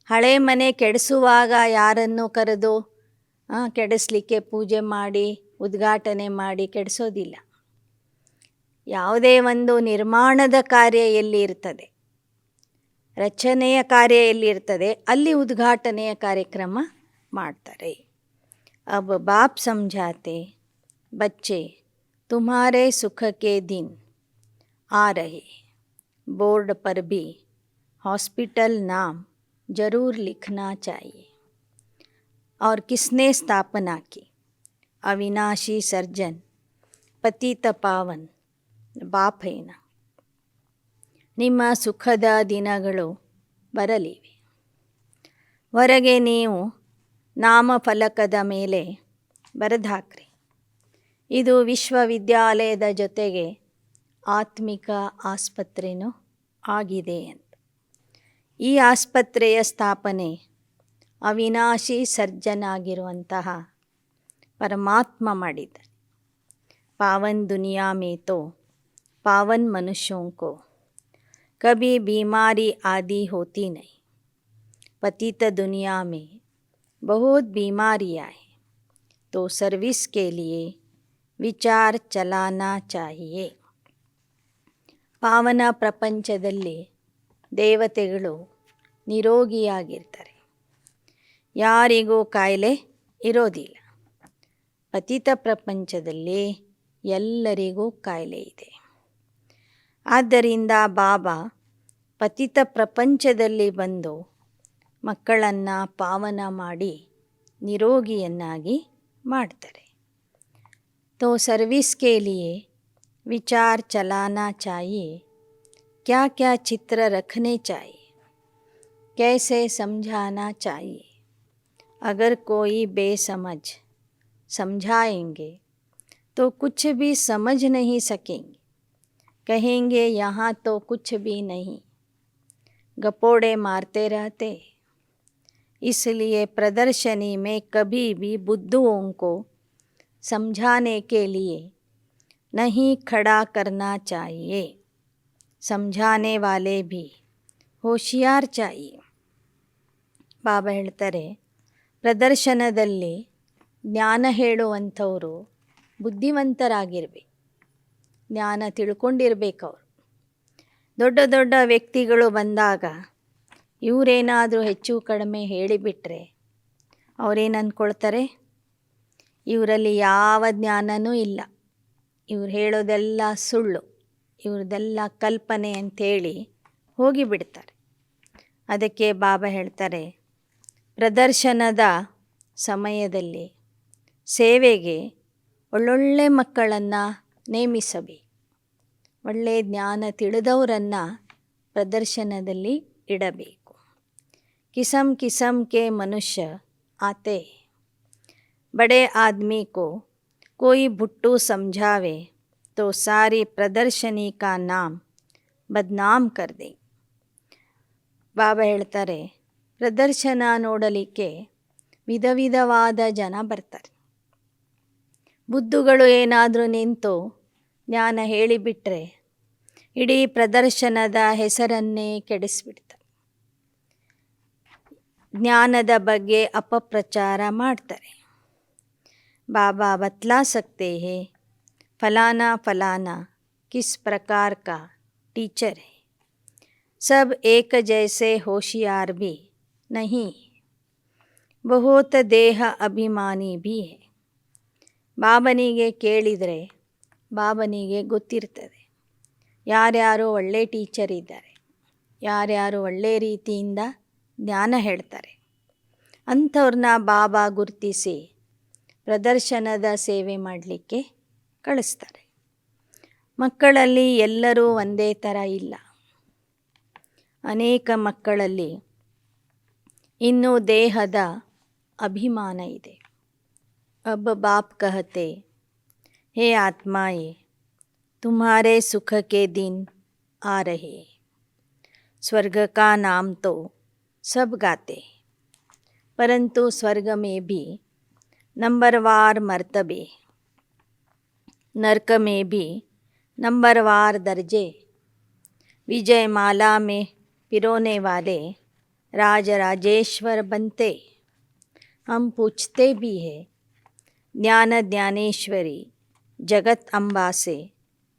ಹಳೆ ಮನೆ ಕೆಡಿಸುವಾಗ ಯಾರನ್ನು ಕರೆದು ಕೆಡಿಸ್ಲಿಕ್ಕೆ ಪೂಜೆ ಮಾಡಿ ಉದ್ಘಾಟನೆ ಮಾಡಿ ಕೆಡಿಸೋದಿಲ್ಲ. ಯಾವುದೇ ಒಂದು ನಿರ್ಮಾಣದ ಕಾರ್ಯ ಎಲ್ಲಿ ಇರ್ತದೆ, ರಚನೆಯ ಕಾರ್ಯ ಎಲ್ಲಿ ಇರ್ತದೆ, ಅಲ್ಲಿ ಉದ್ಘಾಟನೆಯ ಕಾರ್ಯಕ್ರಮ ಮಾಡ್ತಾರೆ. अब बाप समझाते बच्चे तुम्हारे सुख के दिन आ रहे, बोर्ड पर भी हॉस्पिटल नाम जरूर लिखना चाहिए. और किसने स्थापना की? अविनाशी सर्जन पतित पावन बाप है ना. ನಿಮ್ಮ ಸುಖದ ದಿನಗಳು ಬರಲಿವೆ. ಹೊರಗೆ ನೀವು ನಾಮಫಲಕದ ಮೇಲೆ ಬರೆದಾಕ್ರಿ, ಇದು ವಿಶ್ವವಿದ್ಯಾಲಯದ ಜೊತೆಗೆ ಆತ್ಮಿಕ ಆಸ್ಪತ್ರೆನೂ ಆಗಿದೆ ಅಂತ. ಈ ಆಸ್ಪತ್ರೆಯ ಸ್ಥಾಪನೆ ಅವಿನಾಶಿ ಸರ್ಜನಾಗಿರುವಂತಹ ಪರಮಾತ್ಮ ಮಾಡಿದ್ದಾರೆ. ಪಾವನ್ ದುನಿಯಾ ಮೇ ತೋ पावन मनुष्यों को कभी बीमारी आदि होती नहीं. पतित दुनिया में बहुत बीमारियां हैं, तो सर्विस के लिए विचार चलाना चाहिए. ಪಾವನ ಪ್ರಪಂಚದಲ್ಲಿ ದೇವತೆಗಳು ನಿರೋಗಿಯಾಗಿರ್ತಾರೆ, ಯಾರಿಗೂ ಕಾಯಿಲೆ ಇರೋದಿಲ್ಲ. ಪತಿತ ಪ್ರಪಂಚದಲ್ಲಿ ಎಲ್ಲರಿಗೂ ಕಾಯಿಲೆ ಇದೆ. ಆದ್ದರಿಂದ ಬಾಬಾ ಪತಿತ ಪ್ರಪಂಚದಲ್ಲಿ ಬಂದು ಮಕ್ಕಳನ್ನು ಪಾವನ ಮಾಡಿ ನಿರೋಗಿಯನ್ನಾಗಿ ಮಾಡ್ತಾರೆ. तो सर्विस के लिए विचार चलाना चाहिए. क्या क्या चित्र रखने चाहिए, कैसे समझाना चाहिए. अगर कोई बेसमझ समझाएंगे तो कुछ भी समझ नहीं सकेंगे. कहेंगे यहाँ तो कुछ भी नहीं, गपोड़े मारते रहते. इसलिए प्रदर्शनी में कभी भी बुद्धुओं को समझाने के लिए नहीं खड़ा करना चाहिए. समझाने वाले भी होशियार चाहिए. ಬಾಬಾ ಹೇಳ್ತಾರೆ, ಪ್ರದರ್ಶನದಲ್ಲಿ ಜ್ಞಾನ ಹೇಳುವಂಥವರು ಬುದ್ಧಿವಂತರಾಗಿರ್ಬೇಕು, ಜ್ಞಾನ ತಿಳ್ಕೊಂಡಿರ್ಬೇಕು. ಅವರು ದೊಡ್ಡ ದೊಡ್ಡ ವ್ಯಕ್ತಿಗಳು ಬಂದಾಗ ಇವರೇನಾದರೂ ಹೆಚ್ಚು ಕಡಿಮೆ ಹೇಳಿಬಿಟ್ರೆ ಅವರೇನು ಅಂದ್ಕೊಳ್ತಾರೆ, ಇವರಲ್ಲಿ ಯಾವ ಜ್ಞಾನವೂ ಇಲ್ಲ, ಇವ್ರು ಹೇಳೋದೆಲ್ಲ ಸುಳ್ಳು, ಇವ್ರದ್ದೆಲ್ಲ ಕಲ್ಪನೆ ಅಂಥೇಳಿ ಹೋಗಿಬಿಡ್ತಾರೆ. ಅದಕ್ಕೆ ಬಾಬಾ ಹೇಳ್ತಾರೆ, ಪ್ರದರ್ಶನದ ಸಮಯದಲ್ಲಿ ಸೇವೆಗೆ ಒಳ್ಳೊಳ್ಳೆ ಮಕ್ಕಳನ್ನು ನೇಮಿಸಬೇಕು. ಒಳ್ಳೆಯ ಜ್ಞಾನ ತಿಳಿದವರನ್ನು ಪ್ರದರ್ಶನದಲ್ಲಿ ಇಡಬೇಕು. ಕಿಸಮ್ ಕಿಸಮ್ ಕೆ ಮನುಷ್ಯ ಆತೆ. बड़े आदमी को कोई भुट्टू समझावे तो सारी प्रदर्शनी का नाम बदनाम कर दे. ಬಾಬಾ ಹೇಳ್ತಾರೆ, ಪ್ರದರ್ಶನ ನೋಡಲಿಕ್ಕೆ ವಿಧ ವಿಧವಾದ ಜನ ಬರ್ತಾರೆ. ಬುದ್ಧುಗಳು ಏನಾದರೂ ನಿಂತು ಜ್ಞಾನ ಹೇಳಿಬಿಟ್ರೆ ಇಡೀ ಪ್ರದರ್ಶನದ ಹೆಸರನ್ನೇ ಕೆಡಿಸ್ಬಿಡ್ತಾರೆ. ಜ್ಞಾನದ ಬಗ್ಗೆ ಅಪಪ್ರಚಾರ ಮಾಡ್ತಾರೆ. बाबा बतला सकते हैं फलाना फलाना किस प्रकार का टीचर है. सब एक जैसे होशियार भी नहीं, बहुत देह अभिमानी भी है. ಬಾಬನಿಗೆ ಕೇಳಿದರೆ ಬಾಬನಿಗೆ ಗೊತ್ತಿರ್ತದೆ ಯಾರ್ಯಾರು ಒಳ್ಳೆ ಟೀಚರ್ ಇದ್ದಾರೆ, ಯಾರ್ಯಾರು ಒಳ್ಳೆ ರೀತಿಯಿಂದ ಜ್ಞಾನ ಹೇಳ್ತಾರೆ. ಅಂಥವ್ರನ್ನ ಬಾಬಾ ಗುರುತಿಸಿ ಪ್ರದರ್ಶನದ ಸೇವೆ ಮಾಡಲಿಕ್ಕೆ ಕಳಿಸ್ತಾರೆ. ಮಕ್ಕಳಲ್ಲಿ ಎಲ್ಲರೂ ಒಂದೇ ಥರ ಇಲ್ಲ. ಅನೇಕ ಮಕ್ಕಳಲ್ಲಿ ಇನ್ನೂ ದೇಹದ ಅಭಿಮಾನ ಇದೆ. अब बाप कहते, हे आत्माएं, तुम्हारे सुख के दिन आ रहे. स्वर्ग का नाम तो सब गाते, परंतु स्वर्ग में भी नंबरवार मर्तबे, नरक में भी नंबरवार दर्जे. विजय माला में पिरोने वाले राज राजेश्वर बनते. हम पूछते भी हैं, ज्ञान ज्ञानेश्वरी जगत अम्बा से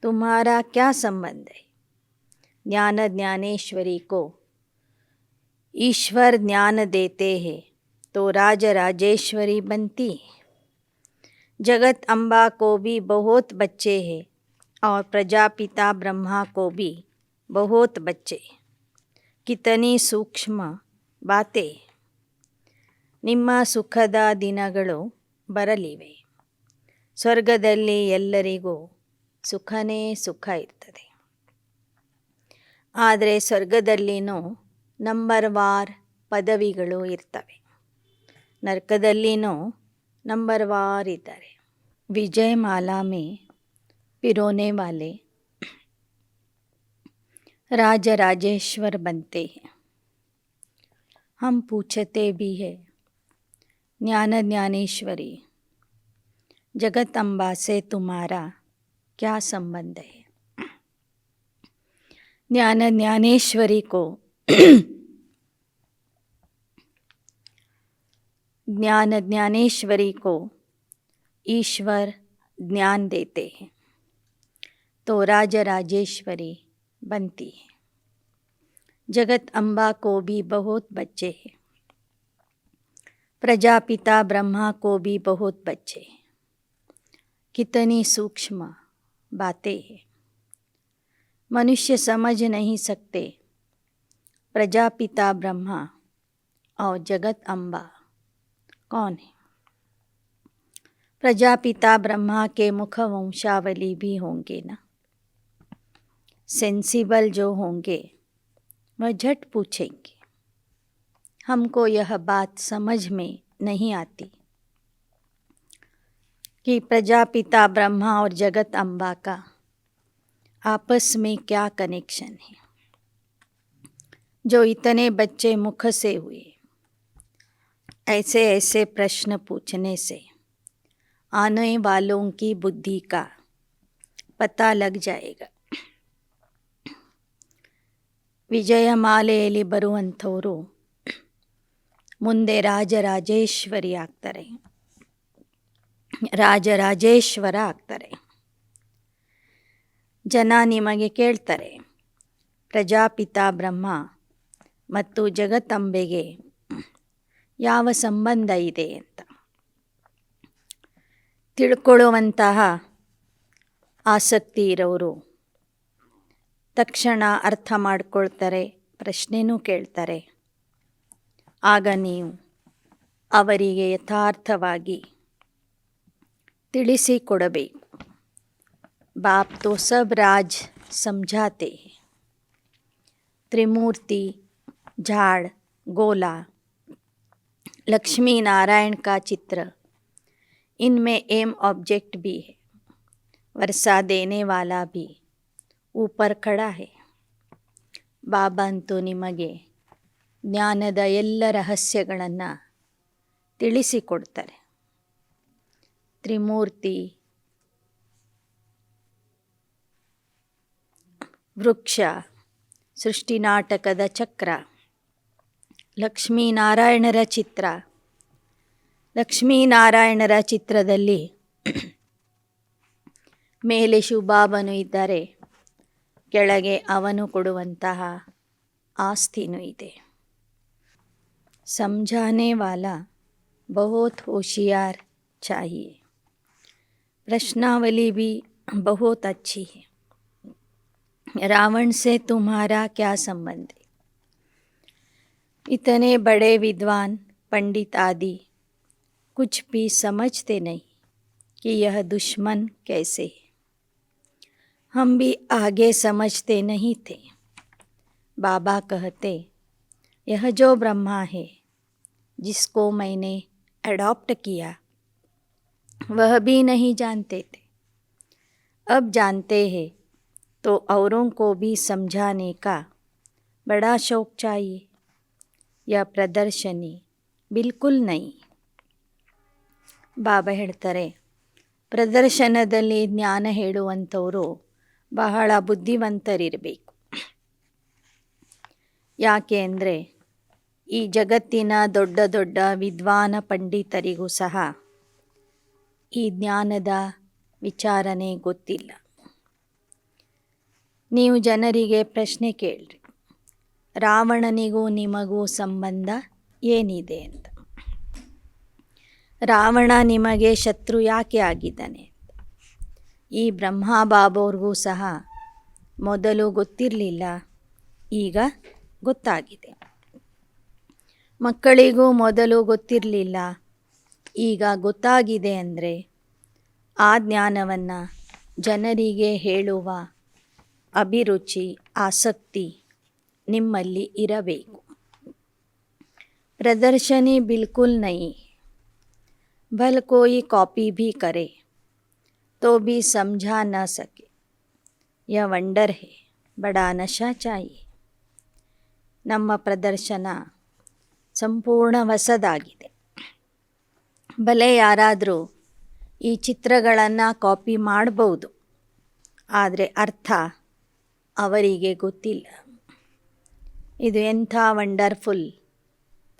तुम्हारा क्या संबंध है? ज्ञान ज्ञानेश्वरी को ईश्वर ज्ञान देते हैं तो राज राजेश्वरी बनती है. जगत अम्बा को भी बहुत बच्चे हैं और प्रजापिता ब्रह्मा को भी बहुत बच्चे. कितनी सूक्ष्म बातें. ನಿಮ್ಮ ಸುಖದ ದಿನಗಳು ಬರಲಿವೆ. ಸ್ವರ್ಗದಲ್ಲಿ ಎಲ್ಲರಿಗೂ ಸುಖನೇ ಸುಖ ಇರ್ತದೆ. ಆದರೆ ಸ್ವರ್ಗದಲ್ಲಿನೂ ನಂಬರ್ವಾರ್ ಪದವಿಗಳು ಇರ್ತವೆ. ನರಕದಲ್ಲಿನೂ ನಂಬರ್ವಾರ್ ಇದ್ದಾರೆ. ವಿಜಯ ಮಾಲಾ ಮೇ ಪಿರೋನೆ ವಾಲೆ राज राजेश्वर बनते हैं. हम पूछते भी है, ज्ञान ज्ञानेश्वरी जगत अम्बा से तुम्हारा क्या संबंध है? ज्ञान ज्ञानेश्वरी को ज्ञान ज्ञानेश्वरी को ईश्वर ज्ञान देते हैं तो राज राजेश्वरी बनती है. जगत अम्बा को भी बहुत बच्चे हैं. प्रजापिता ब्रह्मा को भी बहुत बच्चे हैं. कितनी सूक्ष्म बातें हैं. मनुष्य समझ नहीं सकते प्रजापिता ब्रह्मा और जगत अम्बा कौन है. प्रजापिता ब्रह्मा के मुख वंशावली भी होंगे ना. सेंसिबल जो होंगे वह झट पूछेंगे. हमको यह बात समझ में नहीं आती कि प्रजापिता ब्रह्मा और जगत अम्बा का आपस में क्या कनेक्शन है जो इतने बच्चे मुख से हुए. ऐसे ऐसे प्रश्न पूछने से आने वालों की बुद्धि का पता लग जाएगा. ವಿಜಯಮಾಲೆಯಲ್ಲಿ ಬರುವಂಥವರು ಮುಂದೆ ರಾಜರಾಜೇಶ್ವರಿ ಆಗ್ತಾರೆ, ರಾಜರಾಜೇಶ್ವರ ಆಗ್ತಾರೆ. ಜನ ನಿಮಗೆ ಕೇಳ್ತಾರೆ, ಪ್ರಜಾಪಿತಾ ಬ್ರಹ್ಮ ಮತ್ತು ಜಗತ್ತಂಬೆಗೆ ಯಾವ ಸಂಬಂಧ ಇದೆ ಅಂತ. ತಿಳ್ಕೊಳ್ಳುವಂತಹ ಆಸಕ್ತಿ ಇರೋರು ತಕ್ಷಣ ಅರ್ಥ ಮಾಡಿಕೊಳ್ತಾರೆ, ಪ್ರಶ್ನೆನೂ ಕೇಳ್ತಾರೆ. ಆಗ ನೀವು ಅವರಿಗೆ ಯಥಾರ್ಥವಾಗಿ ತಿಳಿಸಿಕೊಡಬೇಕು. बाप तो सब राज समझाते हैं. त्रिमूर्ति, झाड़, गोला, लक्ष्मी नारायण का चित्र, इनमें एम ऑब्जेक्ट भी है. वर्षा देने वाला भी ऊपर खड़ा है. ಬಾಬಾ ಅಂತೂ ನಿಮಗೆ ಜ್ಞಾನದ ಎಲ್ಲ ರಹಸ್ಯಗಳನ್ನು ತಿಳಿಸಿಕೊಡ್ತಾರೆ. ತ್ರಿಮೂರ್ತಿ, ವೃಕ್ಷ, ಸೃಷ್ಟಿ ನಾಟಕದ ಚಕ್ರ, ಲಕ್ಷ್ಮೀನಾರಾಯಣರ ಚಿತ್ರ. ಲಕ್ಷ್ಮೀನಾರಾಯಣರ ಚಿತ್ರದಲ್ಲಿ ಮೇಲೆ ಶಿವಬಾಬನು ಇದ್ದಾರೆ, ಕೆಳಗೆ ಅವನು ಕೊಡುವಂತಹ ಆಸ್ತಿನೂ ಇದೆ. समझाने वाला बहुत होशियार चाहिए. प्रश्नावली भी बहुत अच्छी है। रावण से तुम्हारा क्या संबंध है? इतने बड़े विद्वान पंडित आदि कुछ भी समझते नहीं कि यह दुश्मन कैसे है। हम भी आगे समझते नहीं थे। बाबा कहते, यह जो ब्रह्मा है जिसको मैंने अडॉप्ट किया, वह भी नहीं जानते थे। अब जानते हैं तो औरों को भी समझाने का बड़ा शौक चाहिए। यह ಪ್ರದರ್ಶನಿ ಬಿಲ್ಕುಲ್ ನೈ. ಬಾಬಾ ಹೇಳ್ತಾರೆ, ಪ್ರದರ್ಶನದಲ್ಲಿ ಜ್ಞಾನ ಹೇಳುವಂಥವರು ಬಹಳ ಬುದ್ಧಿವಂತರಿರಬೇಕು. ಯಾಕೆ ಅಂದರೆ ಈ ಜಗತ್ತಿನ ದೊಡ್ಡ ದೊಡ್ಡ ವಿದ್ವಾನ ಪಂಡಿತರಿಗೂ ಸಹ ಈ ಜ್ಞಾನದ ವಿಚಾರನೆ ಗೊತ್ತಿಲ್ಲ. ನೀವು ಜನರಿಗೆ ಪ್ರಶ್ನೆ ಕೇಳ್ರಿ, ರಾವಣನಿಗೂ ನಿಮಗೂ ಸಂಬಂಧ ಏನಿದೆ ಅಂತ. ರಾವಣ ನಿಮಗೆ ಶತ್ರು ಯಾಕೆ ಆಗಿದ್ದಾನೆ ಅಂತ. ಈ ಬ್ರಹ್ಮ ಬಾಬೋರ್ಗೂ ಸಹ ಮೊದಲು ಗೊತ್ತಿರಲಿಲ್ಲ, ಈಗ ಗೊತ್ತಾಗಿದೆ. ಮಕ್ಕಳಿಗೂ ಮೊದಲು ಗೊತ್ತಿರಲಿಲ್ಲ, ಈಗ ಗೊತ್ತಾಗಿದೆ. ಅಂದರೆ ಆ ಜ್ಞಾನವನ್ನು ಜನರಿಗೆ ಹೇಳುವ ಅಭಿರುಚಿ, ಆಸಕ್ತಿ ನಿಮ್ಮಲ್ಲಿ ಇರಬೇಕು. प्रदर्शनी बिल्कुल नहीं. भल कोई कॉपी भी करे तो भी समझा न सके. यह ವಂಡರ್ है. बड़ा नशा चाहिए. ನಮ್ಮ ಪ್ರದರ್ಶನ ಸಂಪೂರ್ಣ ಹೊಸದಾಗಿದೆ. ಭಲೆ ಯಾರಾದರೂ ಈ ಚಿತ್ರಗಳನ್ನು ಕಾಪಿ ಮಾಡಬಹುದು, ಆದರೆ ಅರ್ಥ ಅವರಿಗೆ ಗೊತ್ತಿಲ್ಲ. ಇದು ಎಂಥ ವಂಡರ್ಫುಲ್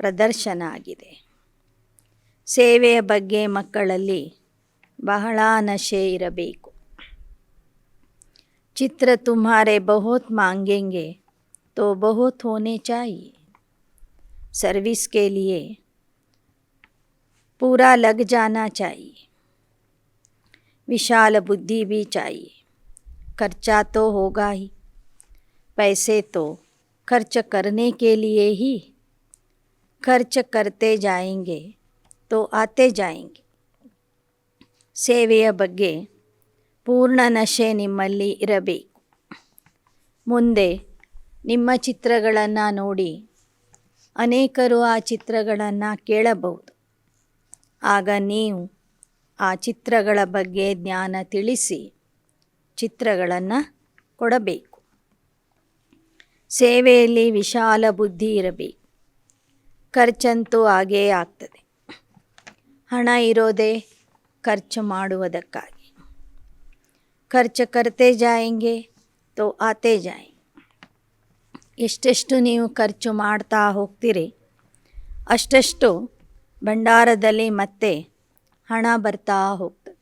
ಪ್ರದರ್ಶನ ಆಗಿದೆ. ಸೇವೆಯ ಬಗ್ಗೆ ಮಕ್ಕಳಲ್ಲಿ ಬಹಳ ನಶೆ ಇರಬೇಕು. ಚಿತ್ರ तुम्हारे बहुत मांगेंगे तो बहुत होने चाहिए. सर्विस के लिए पूरा लग जाना चाहिए. विशाल बुद्धि भी चाहिए. खर्चा तो होगा ही. पैसे तो खर्च करने के लिए ही. खर्च करते जाएंगे तो आते जाएंगे. ಸೇವೆಯ ಬಗ್ಗೆ ಪೂರ್ಣ ನಶೆ ನಿಮ್ಮಲ್ಲಿ ಇರಬೇಕು. ಮುಂದೆ ನಿಮ್ಮ ಚಿತ್ರಗಳನ್ನು ನೋಡಿ ಅನೇಕರು ಆ ಚಿತ್ರಗಳನ್ನು ಕೇಳಬಹುದು. ಆಗ ನೀವು ಆ ಚಿತ್ರಗಳ ಬಗ್ಗೆ ಜ್ಞಾನ ತಿಳಿಸಿ ಚಿತ್ರಗಳನ್ನು ಕೊಡಬೇಕು. ಸೇವೆಯಲ್ಲಿ ವಿಶಾಲ ಬುದ್ಧಿ ಇರಬೇಕು. ಖರ್ಚಂತೂ ಆಗೇ ಆಗ್ತದೆ. ಹಣ ಇರೋದೇ ಖರ್ಚು ಮಾಡುವುದಕ್ಕಾಗಿ. ಖರ್ಚು ಕರ್ತೆ ಜಾಯೆಂಗೆ ತೋ ಆತೆ ಜಾಯೆಂಗೆ. ಎಷ್ಟೆಷ್ಟು ನೀವು ಖರ್ಚು ಮಾಡ್ತಾ ಹೋಗ್ತೀರಿ ಅಷ್ಟೆಷ್ಟು ಭಂಡಾರದಲ್ಲಿ ಮತ್ತೆ ಹಣ ಬರ್ತಾ ಹೋಗ್ತದೆ.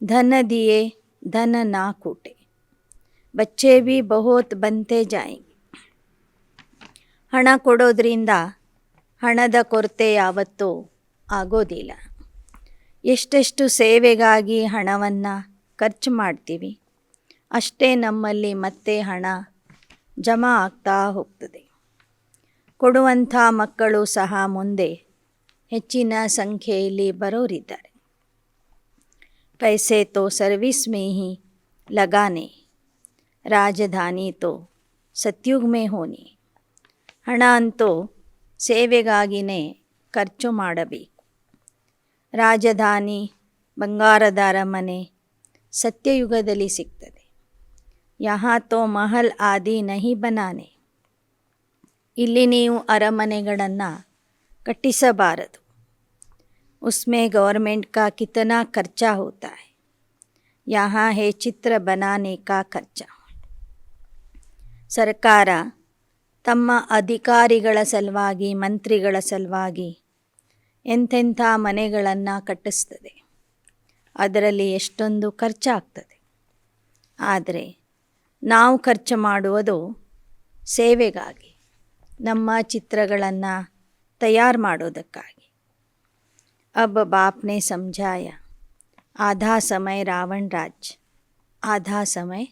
ಧನ ದಿಯೆ ಧನ ನಾ ಕೂಟೆ. ಬಚ್ಚೆ ಭೀ ಬಹುತ್ ಬಂತೆ ಜಾಯೆಂಗೆ. ಹಣ ಕೊಡೋದ್ರಿಂದ ಹಣದ ಕೊರತೆ ಯಾವತ್ತೂ ಆಗೋದಿಲ್ಲ. ಎಷ್ಟೆಷ್ಟು ಸೇವೆಗಾಗಿ ಹಣವನ್ನು ಖರ್ಚು ಮಾಡ್ತೀವಿ ಅಷ್ಟೇ ನಮ್ಮಲ್ಲಿ ಮತ್ತೆ ಹಣ ಜಮಾ ಆಗ್ತಾ ಹೋಗ್ತದೆ. ಕೊಡುವಂಥ ಮಕ್ಕಳು ಸಹ ಮುಂದೆ ಹೆಚ್ಚಿನ ಸಂಖ್ಯೆಯಲ್ಲಿ ಬರೋರಿದ್ದಾರೆ. पैसे तो सर्विस में ही लगाने. ರಾಜಧಾನಿ ತೋ ಸತ್ಯುಗ್ ಮೇ ಹೋನಿ. ಹಣ ಅಂತೂ ಸೇವೆಗಾಗಿಯೇ ಖರ್ಚು ಮಾಡಬೇಕು. ರಾಜಧಾನಿ, ಬಂಗಾರದ ಅರಮನೆ ಸತ್ಯಯುಗದಲ್ಲಿ ಸಿಗ್ತದೆ. ಯಹಾ ತೋ ಮಹಲ್ ಆದಿ ನಹಿ ಬನಾನೆ. ಇಲ್ಲಿ ನೀವು ಅರಮನೆಗಳನ್ನು ಕಟ್ಟಿಸಬಾರದು. उसमें गवर्नमेंट का कितना खर्चा होता है. यहाँ है चित्र बनाने का खर्चा. ಸರ್ಕಾರ ತಮ್ಮ ಅಧಿಕಾರಿಗಳ ಸಲುವಾಗಿ, ಮಂತ್ರಿಗಳ ಸಲುವಾಗಿ ಎಂತೆಂಥ ಮನೆಗಳನ್ನು ಕಟ್ಟಿಸ್ತದೆ. ಅದರಲ್ಲಿ ಎಷ್ಟೊಂದು ಖರ್ಚಾಗ್ತದೆ. ಆದರೆ ನಾವು ಖರ್ಚು ಮಾಡುವುದು ಸೇವೆಗಾಗಿ, ನಮ್ಮ ಚಿತ್ರಗಳನ್ನು ತಯಾರು ಮಾಡೋದಕ್ಕಾಗಿ. अब बाप ने समझाया, आधा समय रावण राज्य, आधा समय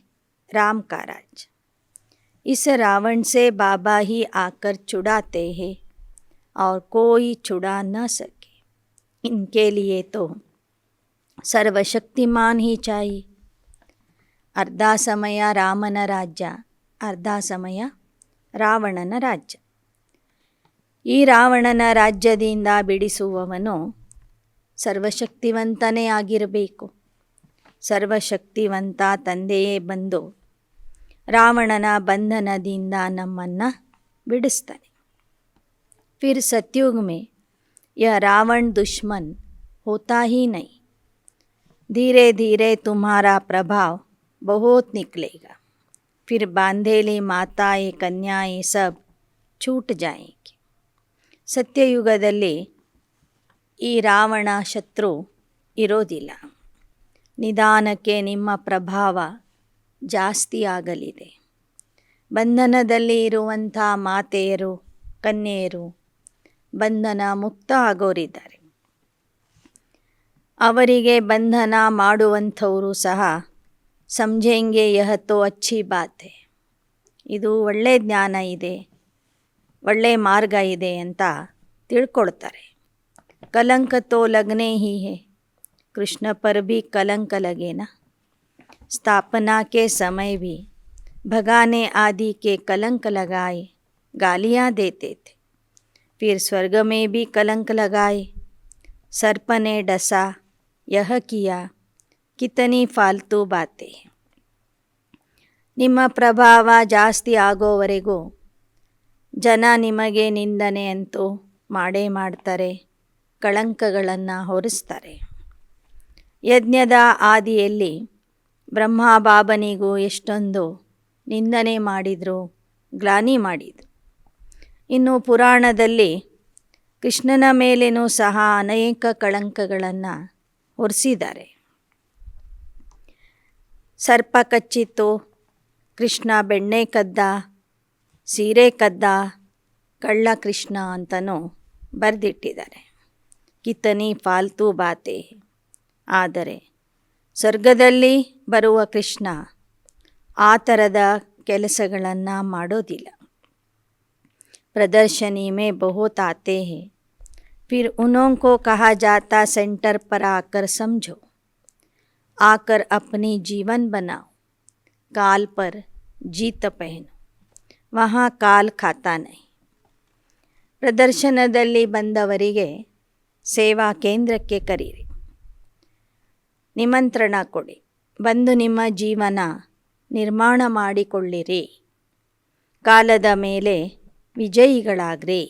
राम का राज्य। इस रावण से बाबा ही आकर छुड़ाते हैं और कोई छुड़ा न सके। इनके लिए तो ಸರ್ವಶಕ್ತಿಮಾನ್ ही चाहिए। ಅರ್ಧ ಸಮಯ ರಾಮನ ರಾಜ್ಯ, ಅರ್ಧ ಸಮಯ ರಾವಣನ ರಾಜ್ಯ. ಈ ರಾವಣನ ರಾಜ್ಯದಿಂದ ಬಿಡಿಸುವವನು ಸರ್ವಶಕ್ತಿವಂತನೇ ಆಗಿರಬೇಕು. ಸರ್ವಶಕ್ತಿವಂತ ತಂದೆಯೇ ಬಂದು ರಾವಣನ ಬಂಧನದಿಂದ ನಮ್ಮನ್ನು ಬಿಡಿಸ್ತಾನೆ. फिर सतयुग में यह रावण दुश्मन होता ही नहीं। धीरे धीरे तुम्हारा प्रभाव बहुत निकलेगा। फिर बांधेली माताएं कन्याएं सब छूट जाएंगी। ಸತ್ಯಯುಗದಲ್ಲಿ ಈ ರಾವಣ ಶತ್ರು ಇರೋದಿಲ್ಲ. ನಿಧಾನಕ್ಕೆ ನಿಮ್ಮ ಪ್ರಭಾವ ಜಾಸ್ತಿ ಆಗಲಿದೆ. ಬಂಧನದಲ್ಲಿ ಇರುವಂಥ ಮಾತೆಯರು ಕನ್ಯೆಯರು ಬಂಧನ ಮುಕ್ತ ಆಗೋರಿದ್ದಾರೆ. ಅವರಿಗೆ ಬಂಧನ ಮಾಡುವಂಥವರು ಸಹ ಸಮझेंगे यह तो अच्छी बात है, ಇದು ಒಳ್ಳೆ ಜ್ಞಾನ ಇದೆ, ಒಳ್ಳೆ ಮಾರ್ಗ ಇದೆ ಅಂತ ತಿಳ್ಕೊಳ್ತಾರೆ. ಕಲಂಕ ತೋ ಲಗ್ನೆ ಹಿ ಹೇ, ಕೃಷ್ಣ ಪರ್ ಭಿ ಕಲಂಕ ಲಗೆ ನಾ. ಸ್ಥಾಪನಾ के समय भी भगाने आदि के कलंक लगाए गालियाँ देते थे। फिर स्वर्ग में भी कलंक लगाए, सर्प ने डसा, यह किया, कितनी फालतू बातें. ನಿಮ್ಮ ಪ್ರಭಾವ ಜಾಸ್ತಿ ಆಗೋವರೆಗೂ ಜನ ನಿಮಗೆ ನಿಂದನೆ ಅಂತೂ ಮಾಡೇ ಮಾಡ್ತಾರೆ, ಕಳಂಕಗಳನ್ನು ಹೊರಿಸ್ತಾರೆ. ಯಜ್ಞದ ಆದಿಯಲ್ಲಿ ಬ್ರಹ್ಮ ಬಾಬನಿಗೂ ಎಷ್ಟೊಂದು ನಿಂದನೆ ಮಾಡಿದರು, ಗ್ಲಾನಿ ಮಾಡಿದರು. ಇನ್ನು ಪುರಾಣದಲ್ಲಿ ಕೃಷ್ಣನ ಮೇಲೇನೂ ಸಹ ಅನೇಕ ಕಳಂಕಗಳನ್ನು ಹೊರಿಸಿದ್ದಾರೆ. ಸರ್ಪ ಕಚ್ಚಿತು, ಕೃಷ್ಣ ಬೆಣ್ಣೆ ಕದ್ದ, ಸೀರೆ ಕದ್ದ, ಕಳ್ಳ ಕೃಷ್ಣ ಅಂತಲೂ ಬರೆದಿಟ್ಟಿದ್ದಾರೆ. ಕಿತನಿ ಫಾಲ್ತು ಬಾತೆ. ಆದರೆ ಸ್ವರ್ಗದಲ್ಲಿ ಬರುವ ಕೃಷ್ಣ ಆ ಥರದ ಕೆಲಸಗಳನ್ನು ಮಾಡೋದಿಲ್ಲ. प्रदर्शनी में बहुत आते हैं, फिर उन्हों को कहा जाता सेंटर पर आकर समझो, आकर अपनी जीवन बनाओ, काल पर जीत पहनो, वहाँ काल खाता नहीं. ಪ್ರದರ್ಶನದಲ್ಲಿ ಬಂದವರಿಗೆ ಸೇವಾ ಕೇಂದ್ರಕ್ಕೆ ಕರೀರಿ, ನಿಮಂತ್ರಣ ಕೊಡಿ, ಬಂದು ನಿಮ್ಮ ಜೀವನ ನಿರ್ಮಾಣ ಮಾಡಿಕೊಳ್ಳಿರಿ, ಕಾಲದ ಮೇಲೆ ವಿಜಯಿಗಳಾಗ್ರಿ,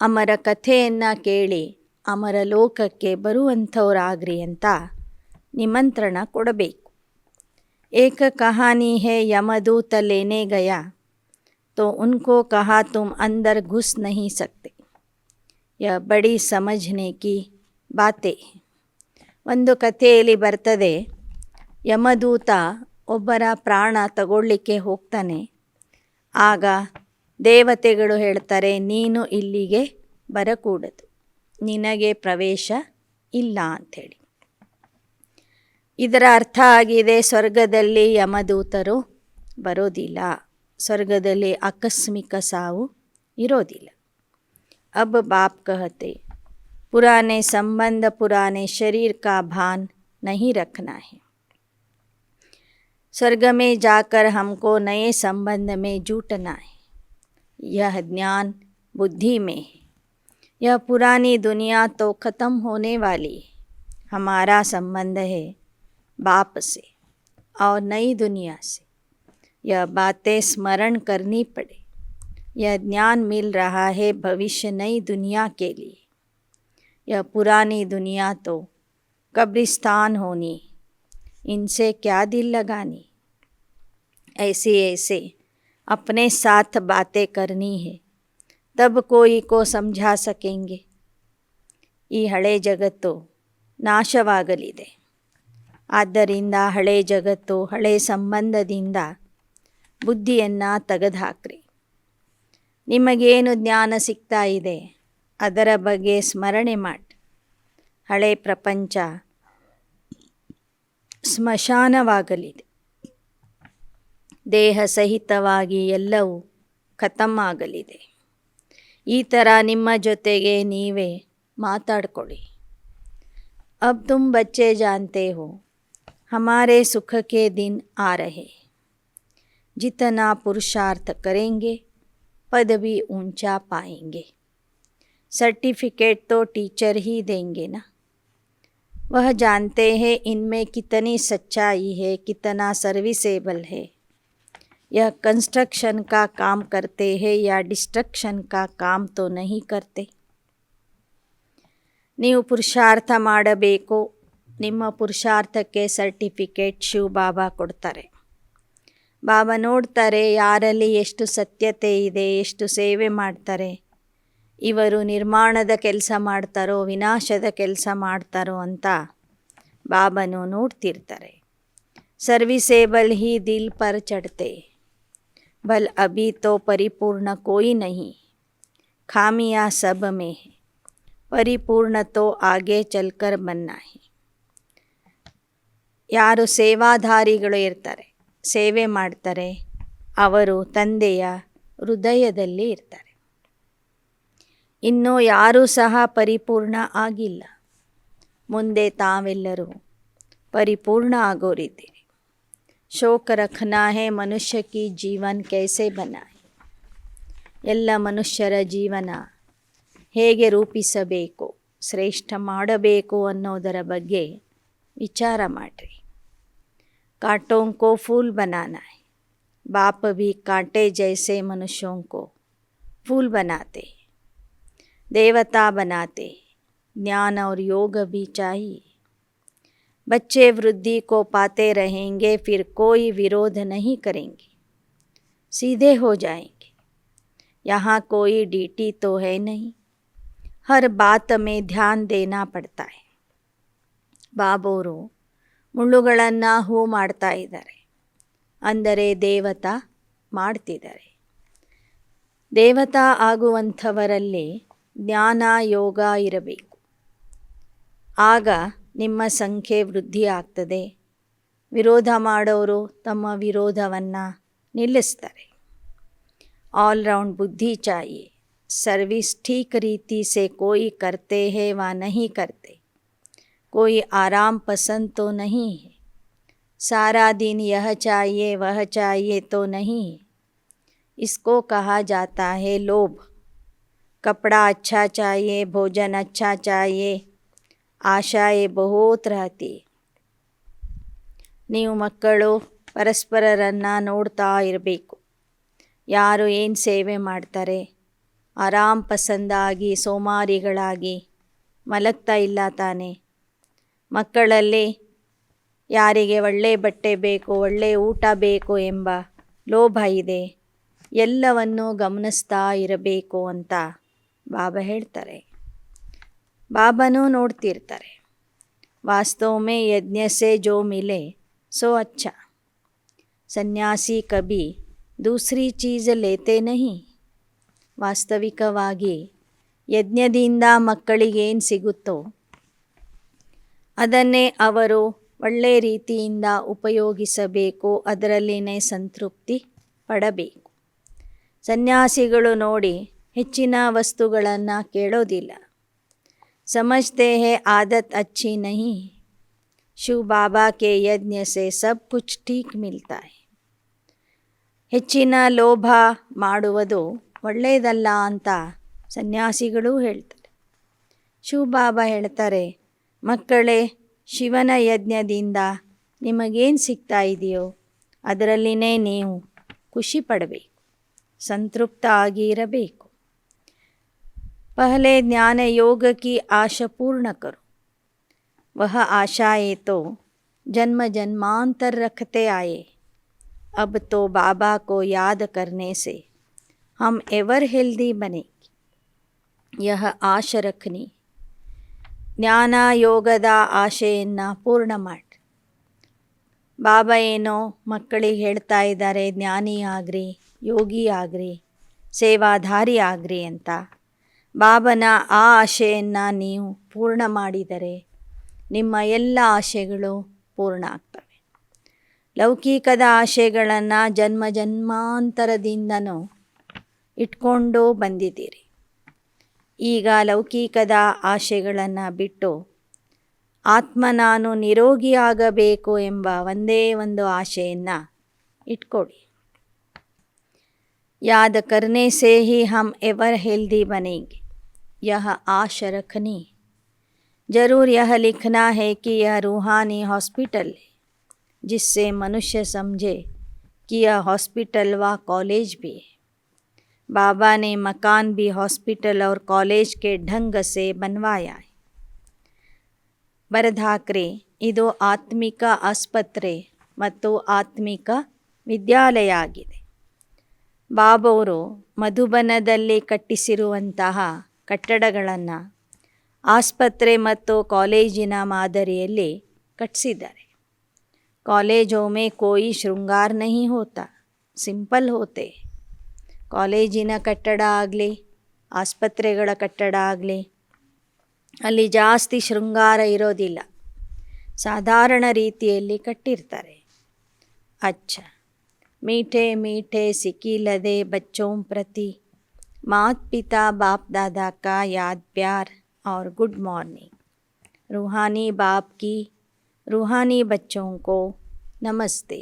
ಅಮರ ಕಥೆಯನ್ನು ಕೇಳಿ ಅಮರ ಲೋಕಕ್ಕೆ ಬರುವಂಥವರಾಗ್ರಿ ಅಂತ ನಿಮಂತ್ರಣ ಕೊಡಬೇಕು. ಏಕ ಕಹಾನಿ ಹೇ ಯಮದೂತ ಲೇನೆ ಗಯಾ तो उनको कहा तुम अंदर घुस नहीं सकते, यह बड़ी समझने की बातें. ಒಂದು ಕಥೆಯಲ್ಲಿ ಬರ್ತದೆ, ಯಮದೂತ ಒಬ್ಬರ ಪ್ರಾಣ ತಗೊಳ್ಳಿಕ್ಕೆ ಹೋಗ್ತಾನೆ. ಆಗ ದೇವತೆಗಳು ಹೇಳ್ತಾರೆ, ನೀನು ಇಲ್ಲಿಗೆ ಬರಕೂಡದು, ನಿನಗೆ ಪ್ರವೇಶ ಇಲ್ಲ ಅಂಥೇಳಿ. ಇದರ ಅರ್ಥ ಆಗಿದೆ, ಸ್ವರ್ಗದಲ್ಲಿ ಯಮದೂತರು ಬರೋದಿಲ್ಲ, ಸ್ವರ್ಗದಲ್ಲಿ ಆಕಸ್ಮಿಕ ಸಾವು ಇರೋದಿಲ್ಲ. अब बाप कहते, पुराने संबंध पुराने शरीर का भान नहीं रखना है. स्वर्ग में जाकर हमको नए संबंध में जुटना है. यह ज्ञान बुद्धि में है. यह पुरानी दुनिया तो ख़त्म होने वाली है. हमारा संबंध है बाप से और नई दुनिया से. यह बातें स्मरण करनी पड़े. यह ज्ञान मिल रहा है भविष्य नई दुनिया के लिए. यह पुरानी दुनिया तो कब्रिस्तान होनी, इनसे क्या दिल लगानी. ऐसे ऐसे अपने साथ बातें करनी है, तब कोई को समझा सकेंगे. ಈ ಹಳೆ ಜಗತ್ತು ನಾಶವಾಗಲಿದೆ. ಆದ್ದರಿಂದ ಹಳೆ ಜಗತ್ತು ಹಳೆ ಸಂಬಂಧದಿಂದ ಬುದ್ಧಿಯನ್ನು ತೆಗೆದುಹಾಕ್ರಿ. ನಿಮಗೇನು ಜ್ಞಾನ ಸಿಗ್ತಾ ಇದೆ ಅದರ ಬಗ್ಗೆ ಸ್ಮರಣೆ ಮಾಡಿ. ಹಳೆ ಪ್ರಪಂಚ ಸ್ಮಶಾನವಾಗಲಿದೆ. ದೇಹ ಸಹಿತವಾಗಿ ಎಲ್ಲವೂ ಖತಮ್ ಆಗಲಿದೆ. ಈ ಥರ ನಿಮ್ಮ ಜೊತೆಗೆ ನೀವೇ ಮಾತಾಡ್ಕೊಳ್ಳಿ. ಅಬ್ ತುಮ್ ಬಚ್ಚೆ ಜಾನ್ತೆ ಹೋ ಹಮಾರೆ ಸುಖ ಕೆ ದಿನ್ ಆ ರಹೆ. जितना पुरुषार्थ करेंगे पद भी ऊंचा पाएंगे. सर्टिफिकेट तो टीचर ही देंगे ना. वह जानते हैं इनमें कितनी सच्चाई है, कितना सर्विसेबल है. यह कंस्ट्रक्शन का काम करते हैं या डिस्ट्रक्शन का काम तो नहीं करते. ನೀವು ಪುರುಷಾರ್ಥ ಮಾಡಬೇಕು. ನಿಮ್ಮ ಪುರುಷಾರ್ಥಕ್ಕೆ ಸರ್ಟಿಫಿಕೇಟ್ ಶಿವ ಬಾಬಾ ಕೊಡ್ತಾರೆ. ಬಾಬಾ ನೋಡ್ತಾರೆ ಯಾರಲ್ಲಿ ಎಷ್ಟು ಸತ್ಯತೆ ಇದೆ, ಎಷ್ಟು ಸೇವೆ ಮಾಡ್ತಾರೆ, ಇವರು ನಿರ್ಮಾಣದ ಕೆಲಸ ಮಾಡ್ತಾರೋ ವಿನಾಶದ ಕೆಲಸ ಮಾಡ್ತಾರೋ ಅಂತ ಬಾಬಾನು ನೋಡ್ತಿರ್ತಾರೆ. ಸರ್ವಿಸೇಬಲ್ ಹಿ ದಿಲ್ ಪರ್ ಚढ़ते ಬಲ್ ಅಭಿ ತೋ ಪರಿಪೂರ್ಣ ಕೋಯಿ ನಹಿ ಖಾಮಿಯಾ ಸಬ್ ಮೇ ಹೈ ಪರಿಪೂರ್ಣ ತೋ ಆಗೆ ಚಲ್ಕರ್ ಬನ್ನ ಹೈ. ಯಾರು ಸೇವಾಧಾರಿಗಳು ಇರ್ತಾರೆ, ಸೇವೆ ಮಾಡ್ತಾರೆ, ಅವರು ತಂದೆಯ ಹೃದಯದಲ್ಲಿ ಇರ್ತಾರೆ. ಇನ್ನೂ ಯಾರೂ ಸಹ ಪರಿಪೂರ್ಣ ಆಗಿಲ್ಲ. ಮುಂದೆ ತಾವೆಲ್ಲರೂ ಪರಿಪೂರ್ಣ ಆಗೋರಿದ್ದೀರಿ. ಶೋಕ ರಖನಾ ಹೇ ಮನುಷ್ಯ ಕಿ ಜೀವನ್ ಕೈಸೆ ಬನಾಯೆ. ಎಲ್ಲ ಮನುಷ್ಯರ ಜೀವನ ಹೇಗೆ ರೂಪಿಸಬೇಕು, ಶ್ರೇಷ್ಠ ಮಾಡಬೇಕು ಅನ್ನೋದರ ಬಗ್ಗೆ ವಿಚಾರ ಮಾಡಿರಿ. कांटों को फूल बनाना है. बाप भी कांटे जैसे मनुष्यों को फूल बनाते, देवता बनाते. ज्ञान और योग भी चाहिए. बच्चे वृद्धि को पाते रहेंगे, फिर कोई विरोध नहीं करेंगे, सीधे हो जाएंगे. यहाँ कोई ड्यूटी तो है नहीं, हर बात में ध्यान देना पड़ता है. ಬಾಬೋರು ಮುಳ್ಳುಗಳನ್ನು ಹೂ ಮಾಡ್ತಾ ಇದ್ದಾರೆ, ಅಂದರೆ ದೇವತಾ ಮಾಡ್ತಿದ್ದಾರೆ. ದೇವತಾ ಆಗುವಂಥವರಲ್ಲಿ ಜ್ಞಾನ ಯೋಗ ಇರಬೇಕು. ಆಗ ನಿಮ್ಮ ಸಂಖ್ಯೆ ವೃದ್ಧಿ ಆಗ್ತದೆ. ವಿರೋಧ ಮಾಡೋರು ತಮ್ಮ ವಿರೋಧವನ್ನು ನಿಲ್ಲಿಸ್ತಾರೆ. ಆಲ್ರೌಂಡ್ ಬುದ್ಧಿ ಚಾಹಿಯೆ. ಸರ್ವಿಸ್ ठीक रीति से कोई करते हैं व नहीं करते. कोई आराम पसंद तो नहीं है. सारा दिन यह चाहिए वह चाहिए तो नहीं है. इसको कहा जाता है लोभ. कपड़ा अच्छा चाहिए, भोजन अच्छा चाहिए, आशाएं बहुत रहती. ನೀವು ಮಕ್ಕಳು ಪರಸ್ಪರರನ್ನು ನೋಡ್ತಾ ಇರಬೇಕು. ಯಾರು ಏನು ಸೇವೆ ಮಾಡ್ತಾರೆ, ಆರಾಮ್ ಪಸಂದಾಗಿ ಸೋಮಾರಿಗಳಾಗಿ ಮಲಗ್ತಾ ಇಲ್ಲ ತಾನೆ. ಮಕ್ಕಳಲ್ಲಿ ಯಾರಿಗೆ ಒಳ್ಳೆ ಬಟ್ಟೆ ಬೇಕು, ಒಳ್ಳೆ ಊಟ ಬೇಕು ಎಂಬ ಲೋಭ ಇದೆ. ಎಲ್ಲವನ್ನೂ ಗಮನಿಸ್ತಾ ಇರಬೇಕು ಅಂತ ಬಾಬಾ ಹೇಳ್ತಾರೆ. ಬಾಬಾನೂ ನೋಡ್ತಿರ್ತಾರೆ. ವಾಸ್ತವ ಮೇ ಯಜ್ಞ ಸೆ ಜೋ ಮಿಲೆ ಸೋ ಅಚ್ಚಾ. ಸನ್ಯಾಸಿ ಕಭಿ ದೂಸರಿ ಚೀಜ್ ಲೇತೆ ನಹಿ. ವಾಸ್ತವಿಕವಾಗಿ ಯಜ್ಞದಿಂದ ಮಕ್ಕಳಿಗೇನು ಸಿಗುತ್ತೋ ಅದನ್ನೇ ಅವರು ಒಳ್ಳೆ ರೀತಿಯಿಂದ ಉಪಯೋಗಿಸಬೇಕು, ಅದರಲ್ಲಿನೇ ಸಂತೃಪ್ತಿ ಪಡಬೇಕು. ಸನ್ಯಾಸಿಗಳು ನೋಡಿ ಹೆಚ್ಚಿನ ವಸ್ತುಗಳನ್ನು ಕೇಳೋದಿಲ್ಲ. ಸಮಜ್ತೆ ಹೇ ಆದತ್ ಅಚ್ಚಿ ನಹಿ. ಶಿವ ಬಾಬಾ ಕೆ ಯಜ್ಞ ಸೆ ಸಬ್ ಕುಚ್ ಠೀಕ್ ಮಿಲ್ತಾ ಹೈ. ಹೆಚ್ಚಿನ ಲೋಭ ಮಾಡುವುದು ಒಳ್ಳೆಯದಲ್ಲ ಅಂತ ಸನ್ಯಾಸಿಗಳು ಹೇಳ್ತಾರೆ. ಶಿವ ಬಾಬಾ ಹೇಳ್ತಾರೆ, ಮಕ್ಕಳೇ, ಶಿವನ ಯಜ್ಞದಿಂದ ನಿಮಗೇನು ಸಿಗ್ತಾ ಇದೆಯೋ ಅದರಲ್ಲಿನೇ ನೀವು ಖುಷಿ ಪಡಬೇಕು, ಸಂತೃಪ್ತ ಆಗಿ ಇರಬೇಕು. ಪಹಲೆ ಜ್ಞಾನ ಯೋಗ ಕಿ ಆಶಾ ಪೂರ್ಣ ಕರೋ. ವಹ ಆಶಾಯೇ ತೋ ಜನ್ಮ ಜನ್ಮಾಂತರ ರಖತೆ ಆಯೆ. अब तो बाबा को याद करने से हम एवर हेल्दी बनेंगे. यह आश रखनी. ಜ್ಞಾನ ಯೋಗದ ಆಶೆಯನ್ನು ಪೂರ್ಣ ಮಾಡಿ. ಬಾಬಾ ಏನೋ ಮಕ್ಕಳಿಗೆ ಹೇಳ್ತಾ ಇದ್ದಾರೆ, ಜ್ಞಾನಿ ಆಗ್ರಿ, ಯೋಗಿ ಆಗ್ರಿ, ಸೇವಾಧಾರಿ ಆಗ್ರಿ ಅಂತ. ಬಾಬನ ಆ ಆಶೆಯನ್ನು ನೀವು ಪೂರ್ಣ ಮಾಡಿದರೆ ನಿಮ್ಮ ಎಲ್ಲ ಆಶೆಗಳು ಪೂರ್ಣ ಆಗ್ತವೆ. ಲೌಕಿಕದ ಆಶೆಗಳನ್ನು ಜನ್ಮ ಜನ್ಮಾಂತರದಿಂದನೂ ಇಟ್ಕೊಂಡು ಬಂದಿದ್ದೀರಿ. ಈಗ ಲೌಕಿಕದ ಆಶೆಗಳನ್ನು ಬಿಟ್ಟು ಆತ್ಮ ನಾನು ನಿರೋಗಿಯಾಗಬೇಕು ಎಂಬ ಒಂದೇ ಒಂದು ಆಶೆಯನ್ನು ಇಟ್ಕೊಡಿ. याद करने से ही हम एवर हेल्दी बनेंगे, यह आशा रखनी। ज़रूर यह लिखना है कि यह रूहानी हॉस्पिटल है, जिससे मनुष्य समझे कि यह हॉस्पिटल व कॉलेज भी है. बाबा ने मकान भी हॉस्पिटल और कॉलेज के ढंग से बनवाया है. ಬರೆದಾಕ್ರೆ, ಇದು ಆತ್ಮಿಕ ಆಸ್ಪತ್ರೆ ಮತ್ತು ಆತ್ಮಿಕ ವಿದ್ಯಾಲಯ ಆಗಿದೆ. ಬಾಬವರು ಮಧುಬನದಲ್ಲಿ ಕಟ್ಟಿಸಿರುವಂತಹ ಕಟ್ಟಡಗಳನ್ನು ಆಸ್ಪತ್ರೆ ಮತ್ತು ಕಾಲೇಜಿನ ಮಾದರಿಯಲ್ಲಿ ಕಟ್ಟಿಸಿದ್ದಾರೆ. ಕಾಲೇಜೋं में कोई ಶೃಂಗಾರ नहीं होता, ಸಿಂಪಲ್ ಹೋತೆ. ಕಾಲೇಜಿನ ಕಟ್ಟಡ ಆಗಲಿ, ಆಸ್ಪತ್ರೆಗಳ ಕಟ್ಟಡ ಆಗಲಿ, ಅಲ್ಲಿ ಜಾಸ್ತಿ ಶೃಂಗಾರ ಇರೋದಿಲ್ಲ, ಸಾಧಾರಣ ರೀತಿಯಲ್ಲಿ ಕಟ್ಟಿರ್ತಾರೆ. ಅಚ್ಚ मीठे मीठे सिकीलदे बच्चों प्रति माता पिता बाप दादा का याद प्यार और गुड मॉर्निंग. रूहानी बाप की रूहानी बच्चों को नमस्ते.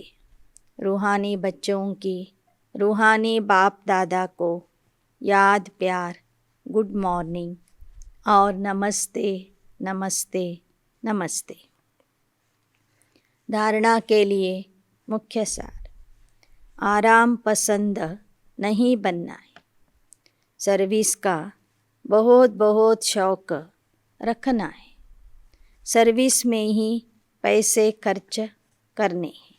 रूहानी बच्चों की रूहानी बाप दादा को याद प्यार, गुड मॉर्निंग और नमस्ते नमस्ते नमस्ते. धारणा के लिए मुख्य सार: आराम पसंद नहीं बनना है. सर्विस का बहुत बहुत शौक रखना है. सर्विस में ही पैसे खर्च करने हैं.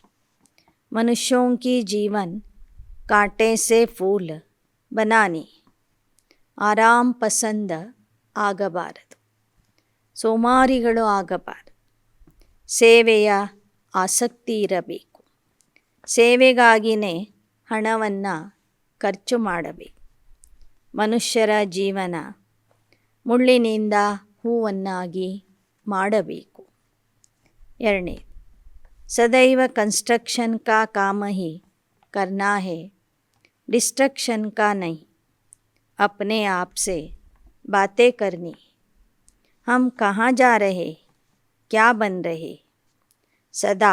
मनुष्यों की जीवन कांटे से फूल बनाने. आराम पसंद ಆಗಬಾರದು, ಸೋಮಾರಿಗಳು ಆಗಬಾರದು. ಸೇವೆಯ ಆಸಕ್ತಿ ಇರಬೇಕು. ಸೇವೆಗಾಗಿಯೇ ಹಣವನ್ನು ಖರ್ಚು ಮಾಡಬೇಕು. ಮನುಷ್ಯರ ಜೀವನ ಮುಳ್ಳಿನಿಂದ ಹೂವನ್ನಾಗಿ ಮಾಡಬೇಕು. ಎರಡನೇ, ಸದೈವ ಕನ್ಸ್ಟ್ರಕ್ಷನ್ ಕಾ ಕಾಮ ಹಿ करना है, डिस्ट्रक्शन का नहीं. अपने आप से बातें करनी. हम कहाँ जा रहे, क्या बन रहे. ಸದಾ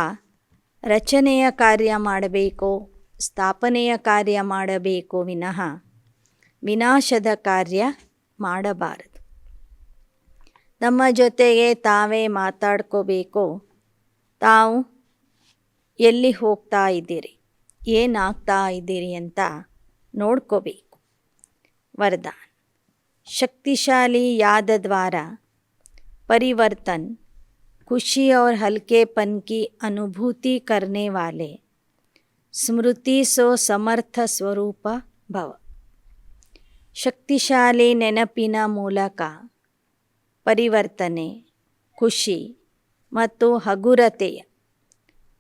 ರಚನೆಯ ಕಾರ್ಯ ಮಾಡಬೇಕು, ಸ್ಥಾಪನೆಯ ಕಾರ್ಯ ಮಾಡಬೇಕು ವಿನಃ ವಿನಾಶದ ಕಾರ್ಯ ಮಾಡಬಾರದು. ತಮ್ಮ ಜೊತೆಗೆ ತಾವೇ ಮಾತಾಡ್ಕೋಬೇಕು. ತಾವು ಎಲ್ಲಿ ಹೋಗ್ತಾ ಇದ್ದೀರಿ, ಏನಾಗ್ತಾ ಇದ್ದೀರಿ ಅಂತ ನೋಡ್ಕೋಬೇಕು. वरदान: शक्तिशाली याद द्वारा परिवर्तन, खुशी और हल्केपन की अनुभूति करने वाले स्मृति सो समर्थ स्वरूप भव. ಶಕ್ತಿಶಾಲಿ ನೆನಪಿನ ಮೂಲಕ ಪರಿವರ್ತನೆ, ಖುಷಿ ಮತ್ತು ಹಗುರತೆಯ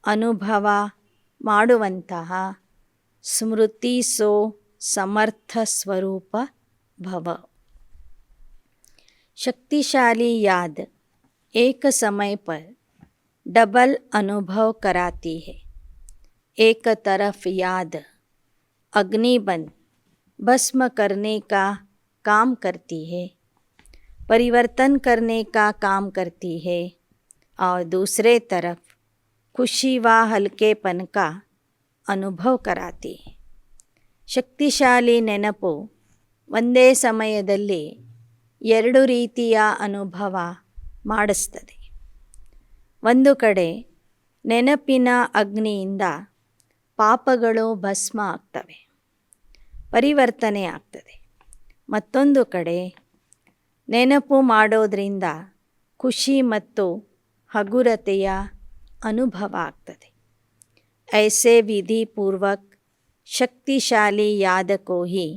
ಅನುಭವ ಮಾಡುವಂತಹ ಸ್ಮೃತಿ ಸೋ ಸಮರ್ಥ ಸ್ವರೂಪ भव. शक्तिशाली याद एक समय पर डबल अनुभव कराती है. एक तरफ याद अग्नि बन भस्म करने का काम करती है, परिवर्तन करने का काम करती है, और दूसरे तरफ खुशी व हल्केपन का अनुभव कराती है. ಶಕ್ತಿಶಾಲಿ ನೆನಪು ಒಂದೇ ಸಮಯದಲ್ಲಿ ಎರಡು ರೀತಿಯ ಅನುಭವ ಮಾಡಿಸ್ತದೆ. ಒಂದು ಕಡೆ ನೆನಪಿನ ಅಗ್ನಿಯಿಂದ ಪಾಪಗಳು ಭಸ್ಮ ಆಗ್ತವೆ, ಪರಿವರ್ತನೆ ಆಗ್ತದೆ. ಮತ್ತೊಂದು ಕಡೆ ನೆನಪು ಮಾಡೋದ್ರಿಂದ ಖುಷಿ ಮತ್ತು ಹಗುರತೆಯ ಅನುಭವ ಆಗ್ತದೆ. ऐसे विधि पूर्वक शक्तिशाली याद को ही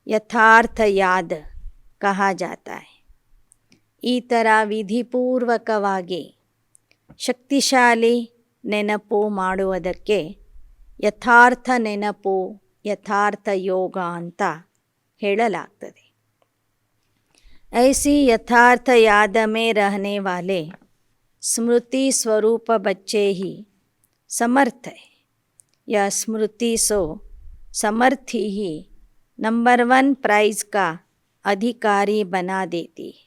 ಯಥಾರ್ಥ ಯಾದ್ ಕಹಾ ಜಾತಾ ಹೈ. ಈ ಥರ ವಿಧಿಪೂರ್ವಕವಾಗಿ ಶಕ್ತಿಶಾಲಿ ನೆನಪು ಮಾಡುವುದಕ್ಕೆ ಯಥಾರ್ಥ ನೆನಪು, ಯಥಾರ್ಥ ಯೋಗ ಅಂತ ಹೇಳಲಾಗ್ತದೆ. ऐसी यथार्थ याद में रहने वाले स्मृति स्वरूप बच्चे ही समर्थ है। यह स्मृति सो समर्थी ही नंबर 1 प्राइज़ का अधिकारी बना देती है।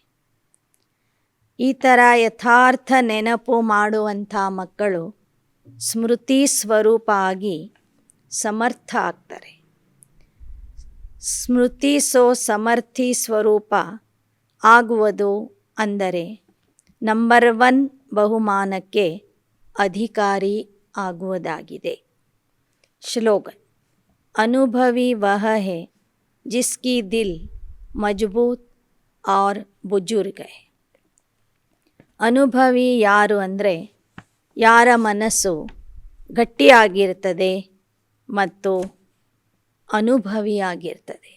ಈ ಥರ ಯಥಾರ್ಥ ನೆನಪು ಮಾಡುವಂಥ ಮಕ್ಕಳು ಸ್ಮೃತಿ ಸ್ವರೂಪ ಆಗಿ ಸಮರ್ಥ ಆಗ್ತಾರೆ. ಸ್ಮೃತಿ ಸೋ ಸಮರ್ಥಿ ಸ್ವರೂಪ ಆಗುವುದು ಅಂದರೆ ನಂಬರ್ 1 ಬಹುಮಾನಕ್ಕೆ ಅಧಿಕಾರಿ ಆಗುವುದಾಗಿದೆ. ಶ್ಲೋಗನ್: ಅನುಭವಿ ವಹ ಹೈ ಜಿಸ್ಕಿ ದಿಲ್ ಮಜಬೂತ್ ಔರ್ ಬುಜುರ್ಗ್ ಹೈ. ಅನುಭವಿ ಯಾರು ಅಂದರೆ ಯಾರ ಮನಸ್ಸು ಗಟ್ಟಿಯಾಗಿರ್ತದೆ ಮತ್ತು ಅನುಭವಿಯಾಗಿರ್ತದೆ.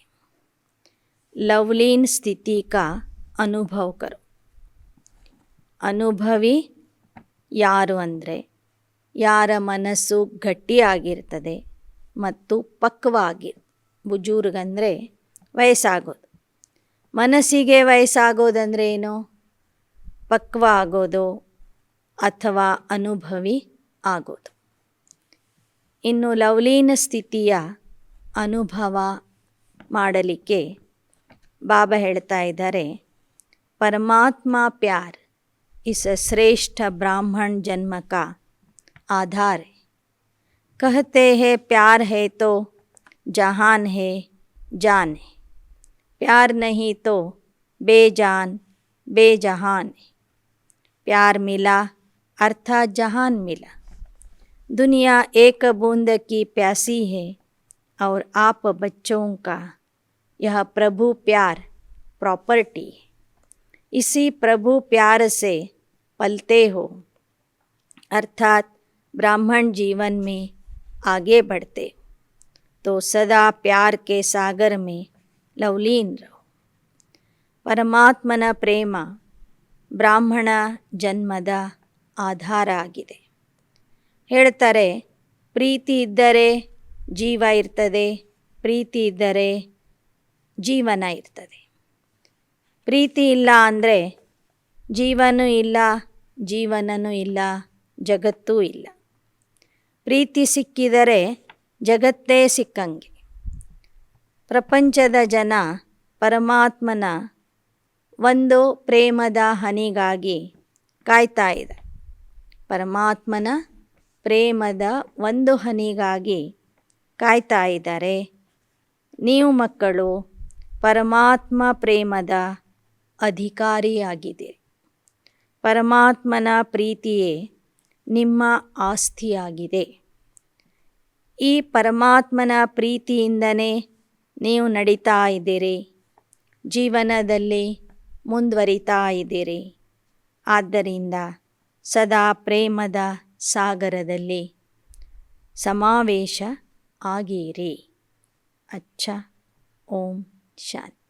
ಲವ್ಲೀನ್ ಸ್ಥಿತಿ ಕಾ ಅನುಭವ ಕರೋ. ಅನುಭವಿ ಯಾರು ಅಂದರೆ ಯಾರ ಮನಸ್ಸು ಗಟ್ಟಿಯಾಗಿರ್ತದೆ ಮತ್ತು ಪಕ್ವಾಗಿ. ಬುಜುರ್ಗ್ ಅಂದರೆ ವಯಸ್ಸಾಗೋದು. ಮನಸ್ಸಿಗೆ ವಯಸ್ಸಾಗೋದಂದರೆ ಏನು? ಪಕ್ವ ಆಗೋದು ಅಥವಾ ಅನುಭವಿ ಆಗೋದು. ಇನ್ನು ಲವಲೀನ ಸ್ಥಿತಿಯ ಅನುಭವ ಮಾಡಲಿಕ್ಕೆ ಬಾಬಾ ಹೇಳ್ತಾ ಇದ್ದಾರೆ, ಪರಮಾತ್ಮ ಪ್ಯಾರ್ ಇಸ್ ಶ್ರೇಷ್ಠ ಬ್ರಾಹ್ಮಣ ಜನ್ಮ ಕಾ ಆಧಾರ है. कहते हैं प्यार है तो जहान है जान है, प्यार नहीं तो बेजान बेजहान है. प्यार मिला अर्थात जहान मिला. दुनिया एक बूंद की प्यासी है और आप बच्चों का यह प्रभु प्यार प्रॉपर्टी है. इसी प्रभु प्यार से पलते हो अर्थात ब्राह्मण जीवन में आगे बढ़ते हो तो सदा प्यार के सागर में लवलीन रहो. ಪರಮಾತ್ಮನ ಪ್ರೇಮ ಬ್ರಾಹ್ಮಣ ಜನ್ಮದ ಆಧಾರ ಆಗಿದೆ. ಹೇಳ್ತಾರೆ, ಪ್ರೀತಿ ಇದ್ದರೆ ಜೀವ ಇರ್ತದೆ, ಪ್ರೀತಿ ಇದ್ದರೆ ಜೀವನ ಇರ್ತದೆ. ಪ್ರೀತಿ ಇಲ್ಲ ಅಂದರೆ ಜೀವನೂ ಇಲ್ಲ, ಜೀವನನೂ ಇಲ್ಲ, ಜಗತ್ತೂ ಇಲ್ಲ. ಪ್ರೀತಿ ಸಿಕ್ಕಿದರೆ ಜಗತ್ತೇ ಸಿಕ್ಕಂಗೆ. ಪ್ರಪಂಚದ ಜನ ಪರಮಾತ್ಮನ ಒಂದು ಪ್ರೇಮದ ಹನಿಗಾಗಿ ಕಾಯ್ತಾ ಇದೆ. ಪರಮಾತ್ಮನ ಪ್ರೇಮದ ಒಂದು ಹನಿಗಾಗಿ ಕಾಯ್ತಾ ಇದ್ದಾರೆ. ನೀವು ಮಕ್ಕಳು ಪರಮಾತ್ಮ ಪ್ರೇಮದ ಅಧಿಕಾರಿಯಾಗಿದ್ದೀರಿ. ಪರಮಾತ್ಮನ ಪ್ರೀತಿಯೇ ನಿಮ್ಮ ಆಸ್ತಿಯಾಗಿದೆ. ಈ ಪರಮಾತ್ಮನ ಪ್ರೀತಿಯಿಂದನೇ ನೀವು ನಡೀತಾ ಇದ್ದೀರಿ, ಜೀವನದಲ್ಲಿ ಮುಂದುವರಿತಾ ಇದ್ದೀರಿ. ಆದ್ದರಿಂದ ಸದಾ ಪ್ರೇಮದ ಸಾಗರದಲ್ಲಿ ಸಮಾವೇಶ ಆಗಿರಿ. ಅಚ್ಚ. ಓಂ ಶಾಂತಿ.